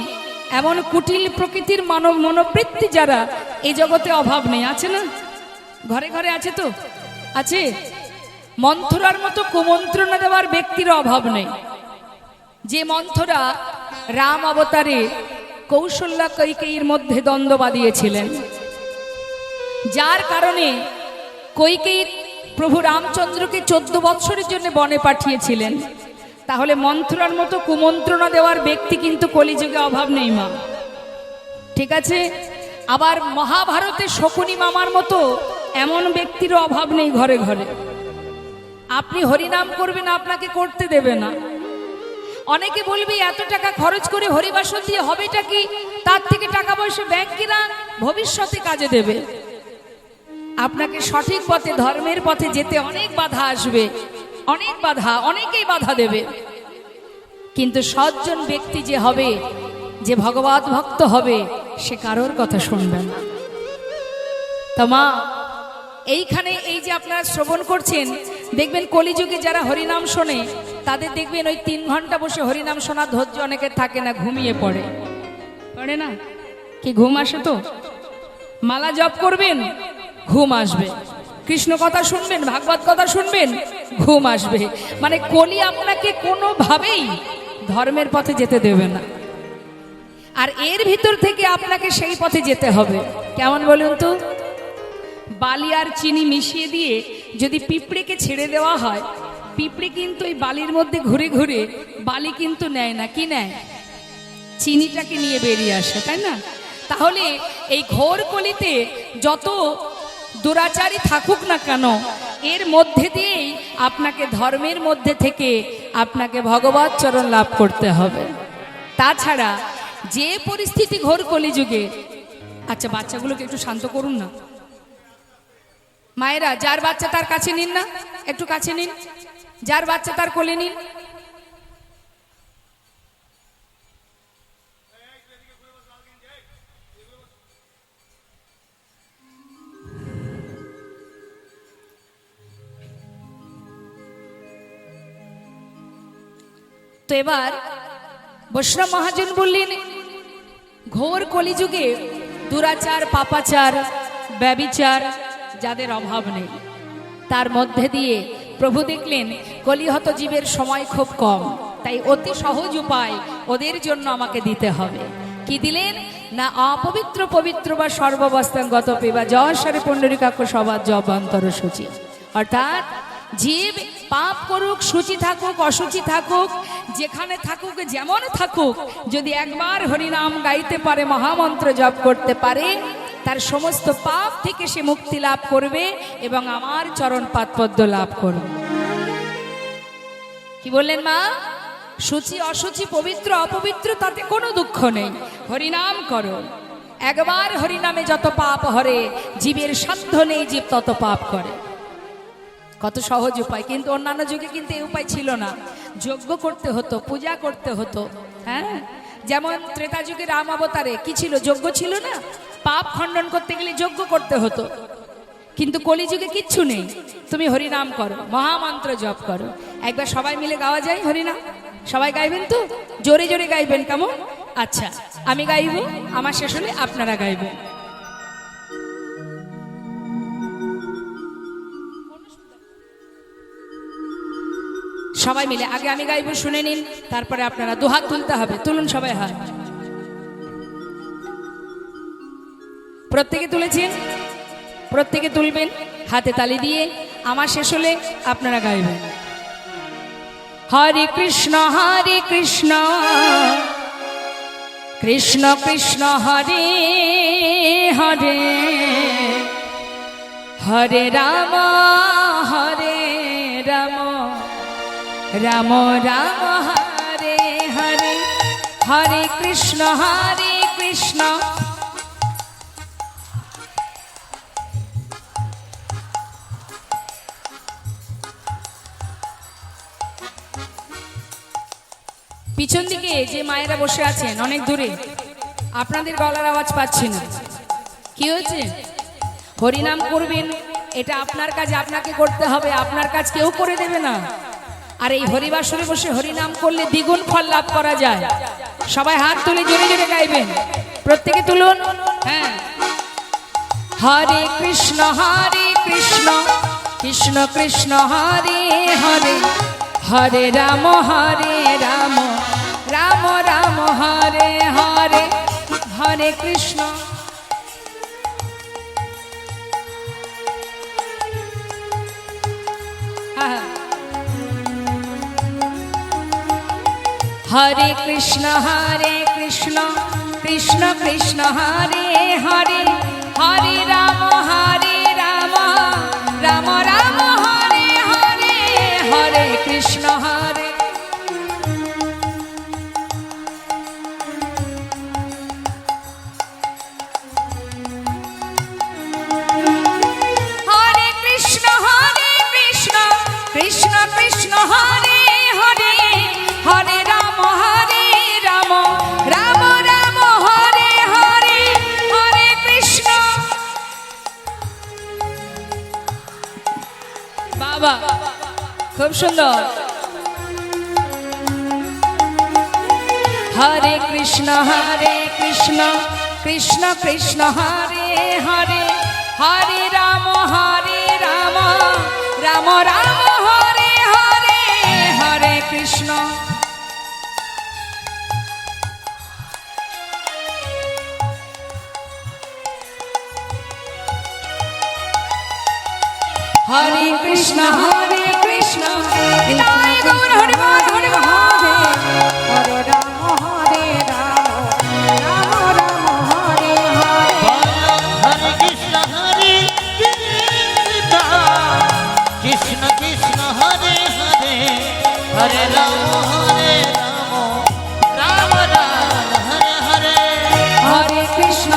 এমন কুটিল প্রকৃতির মানব মনোবৃত্তি যারা এই জগতে অভাব নেই, আছে না? ঘরে ঘরে আছে, তো আছে। মন্থরার মতো কুমন্ত্রণা দেওয়ার ব্যক্তির অভাব নেই। যে মন্থরা রাম অবতারে কৌশল্যা কৈকেয়ীর মধ্যে দ্বন্দ্ব বাঁধিয়েছিলেন, যার কারণে কৈকেয়ী প্রভু রামচন্দ্রকে 14 বৎসরের জন্য বনে পাঠিয়েছিলেন। তাহলে মন্ত্রণার মতো কুমন্ত্রণা দেওয়ার ব্যক্তি কিন্তু কলিযুগে অভাব নেই মা, ঠিক আছে? আবার মহাভারতে শকুনি মামার মতো এমন ব্যক্তিরও অভাব নেই ঘরে ঘরে। আপনি হরিনাম করবেন, আপনাকে করতে দেবে না। অনেকে বলবি এত টাকা খরচ করে হরিবাসন দিয়ে হবেটা কি, তার থেকে টাকা পয়সা ব্যাংক কিনা ভবিষ্যতে কাজে দেবে। আপনাকে সঠিক পথে, ধর্মের পথে যেতে অনেক বাধা আসবে, অনেক বাধা, অনেকেই বাধা দেবে, কিন্তু সজ্জন ব্যক্তি যে হবে, যে ভগবত ভক্ত হবে, সে কারোর কথা শুনবে না। তা মা, এইখানে এই যে আপনারা শ্রবণ করছেন, দেখবেন কলিযুগে যারা হরিনাম শোনে তাদের দেখবেন ওই 3 ঘন্টা বসে হরিনাম শোনার ধৈর্য অনেকের থাকে না, ঘুমিয়ে পড়ে না? কি ঘুম আসে? তো মালা জপ করবেন, ঘুম আসবে। কৃষ্ণ কথা শুনবেন, ভাগবত কথা শুনবেন, ঘুম আসবে। মানে কলি আপনাকে কোনোভাবেই ধর্মের পথে যেতে দেবে না। আর এর ভিতর থেকে আপনাকে সেই পথে যেতে হবে। কেমন বলুন তো? বালি আর চিনি মিশিয়ে দিয়ে যদি পিঁপড়েকে ছেড়ে দেওয়া হয়, পিঁপড়ে কিন্তু ওই বালির মধ্যে ঘুরে ঘুরে বালি কিন্তু নেয় না, কি নেয়? চিনিটাকে নিয়ে বেরিয়ে আসে, তাই না? তাহলে এই ঘোর কলিতে যত দুরাচারী থাকুক না কেন, এর মধ্যে দিয়েই আপনাকে ধর্মের মধ্যে থেকে আপনাকে ভগবত চরণ লাভ করতে হবে। তাছাড়া যে পরিস্থিতি ঘোর কলিযুগে, আচ্ছা বাচ্চাগুলোকে একটু শান্ত করুন না। মায়েরা, যার বাচ্চা তার কাছে নিন না, একটু কাছে নিন, যার বাচ্চা তার কোলে নিন। তো এবার বৈষ্ণব মহাজন বললেন, ঘোর কলিযুগে দুরাচার, পাপাচার, ব্যভিচার যাদের অভাব নেই, তার মধ্যে দিয়ে প্রভু দেখলেন কলিহত জীবের সময় খুব কম, তাই অতি সহজ উপায় ওদের জন্য আমাকে দিতে হবে। কি দিলেন না? অপবিত্র পবিত্র বা সর্বাবস্থাঙ্গত পেবা যশরে পুণ্ডরিকাক্ষ সবার জবান্তর সূচি। অর্থাৎ জীব পাপ করুক, সূচি থাকুক, অসুচি থাকুক, যেখানে থাকুক, যেমন থাকুক, যদি একবার হরিনাম গাইতে পারে, মহামন্ত্র জপ করতে পারে, তার সমস্ত পাপ থেকে সে মুক্তি লাভ করবে এবং আমার চরণ পাদপদ্ম লাভ করবে। কি বললেন মা? সূচি অসুচি, পবিত্র অপবিত্র, তাতে কোনো দুঃখ নেই, হরিনাম করো। একবার হরিনামে যত পাপ হরে, জীবের সাধ্য নেই জীব তত পাপ করে। কত সহজ উপায়! কিন্তু অন্যান্য যুগে কিন্তু এই উপায় ছিল না, যজ্ঞ করতে হতো, পূজা করতে হতো। হ্যাঁ, যেমন ত্রেতা যুগে রাম অবতারে কি ছিল? যজ্ঞ ছিল না? পাপ খণ্ডন করতে গেলে যজ্ঞ করতে হতো। কিন্তু কলিযুগে কিচ্ছু নেই, তুমি হরিনাম করো, মহামন্ত্র জপ করো। একবার সবাই মিলে গাওয়া যায় হরিনাম? সবাই গাইবেন তো? জোরে জোরে গাইবেন, কেমন? আচ্ছা, আমি গাইব, আমার শেষ হলে আপনারা গাইবেন। সবাই মিলে আগে আমি গাইব, শুনে নিন, তারপরে আপনারা দুহাত তুলতে হবে। তুলুন সবাই হাত। প্রত্যেকে তুলেছেন? প্রত্যেকে তুলবেন, হাতে তালি দিয়ে আমার শেষ হলে আপনারা গাইবেন। হরে কৃষ্ণ কৃষ্ণ কৃষ্ণ হরে হরে, হরে রাম রাম রাম হরে হরে, হরে কৃষ্ণ কৃষ্ণ। পিছন দিকে যে মায়েরা বসে আছেন অনেক দূরে, আপনাদের গলার আওয়াজ পাচ্ছি না, কি হয়েছে? হরিনাম করবেন, এটা আপনার কাজ, আপনাকে করতে হবে, আপনার কাজ কেউ করে দেবে না। আর এই হরিবাসরে বসে হরিনাম করলে দ্বিগুণ ফল লাভ করা যায়। সবাই হাত তুলে জোরে জোরে গাইবেন, প্রত্যেকে তুলুন। হ্যাঁ, হরে কৃষ্ণ কৃষ্ণ কৃষ্ণ হরে হরে, হরে রাম রাম রাম হরে হরে, হরে কৃষ্ণ। হরে কৃষ্ণ কৃষ্ণ কৃষ্ণ হরে হরে হরে রাম রাম রাম হরে হরে হরে কৃষ্ণ হরে হরে কৃষ্ণ কৃষ্ণ কৃষ্ণ হরে হরে হরে রাম রাম রাম হরে হরে হরে কৃষ্ণ। বাবা খুব সুন্দর। হরে কৃষ্ণ কৃষ্ণ কৃষ্ণ হরে হরে হরে রাম রাম রাম হরে হরে হরে কৃষ্ণ। হরে কৃষ্ণ কৃষ্ণ নিতাই গৌর হরে বল হরে বল। হরে রাম রাম রাম হরে হরে হরে কৃষ্ণ কৃষ্ণ কৃষ্ণ হরে হরে হরে রাম রাম রাম হরে হরে হরে কৃষ্ণ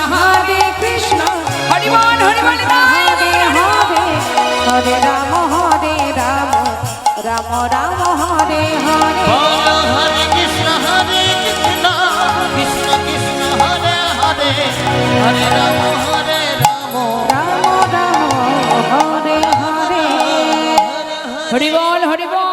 কৃষ্ণ হরি বল হরি বল। হরে হরে হরে রাম রাম রাম হরে হরে হরে কৃষ্ণ কৃষ্ণ কৃষ্ণ হরে হরে হরে রাম রাম রাম হরে হরে হরি বল হরি বল।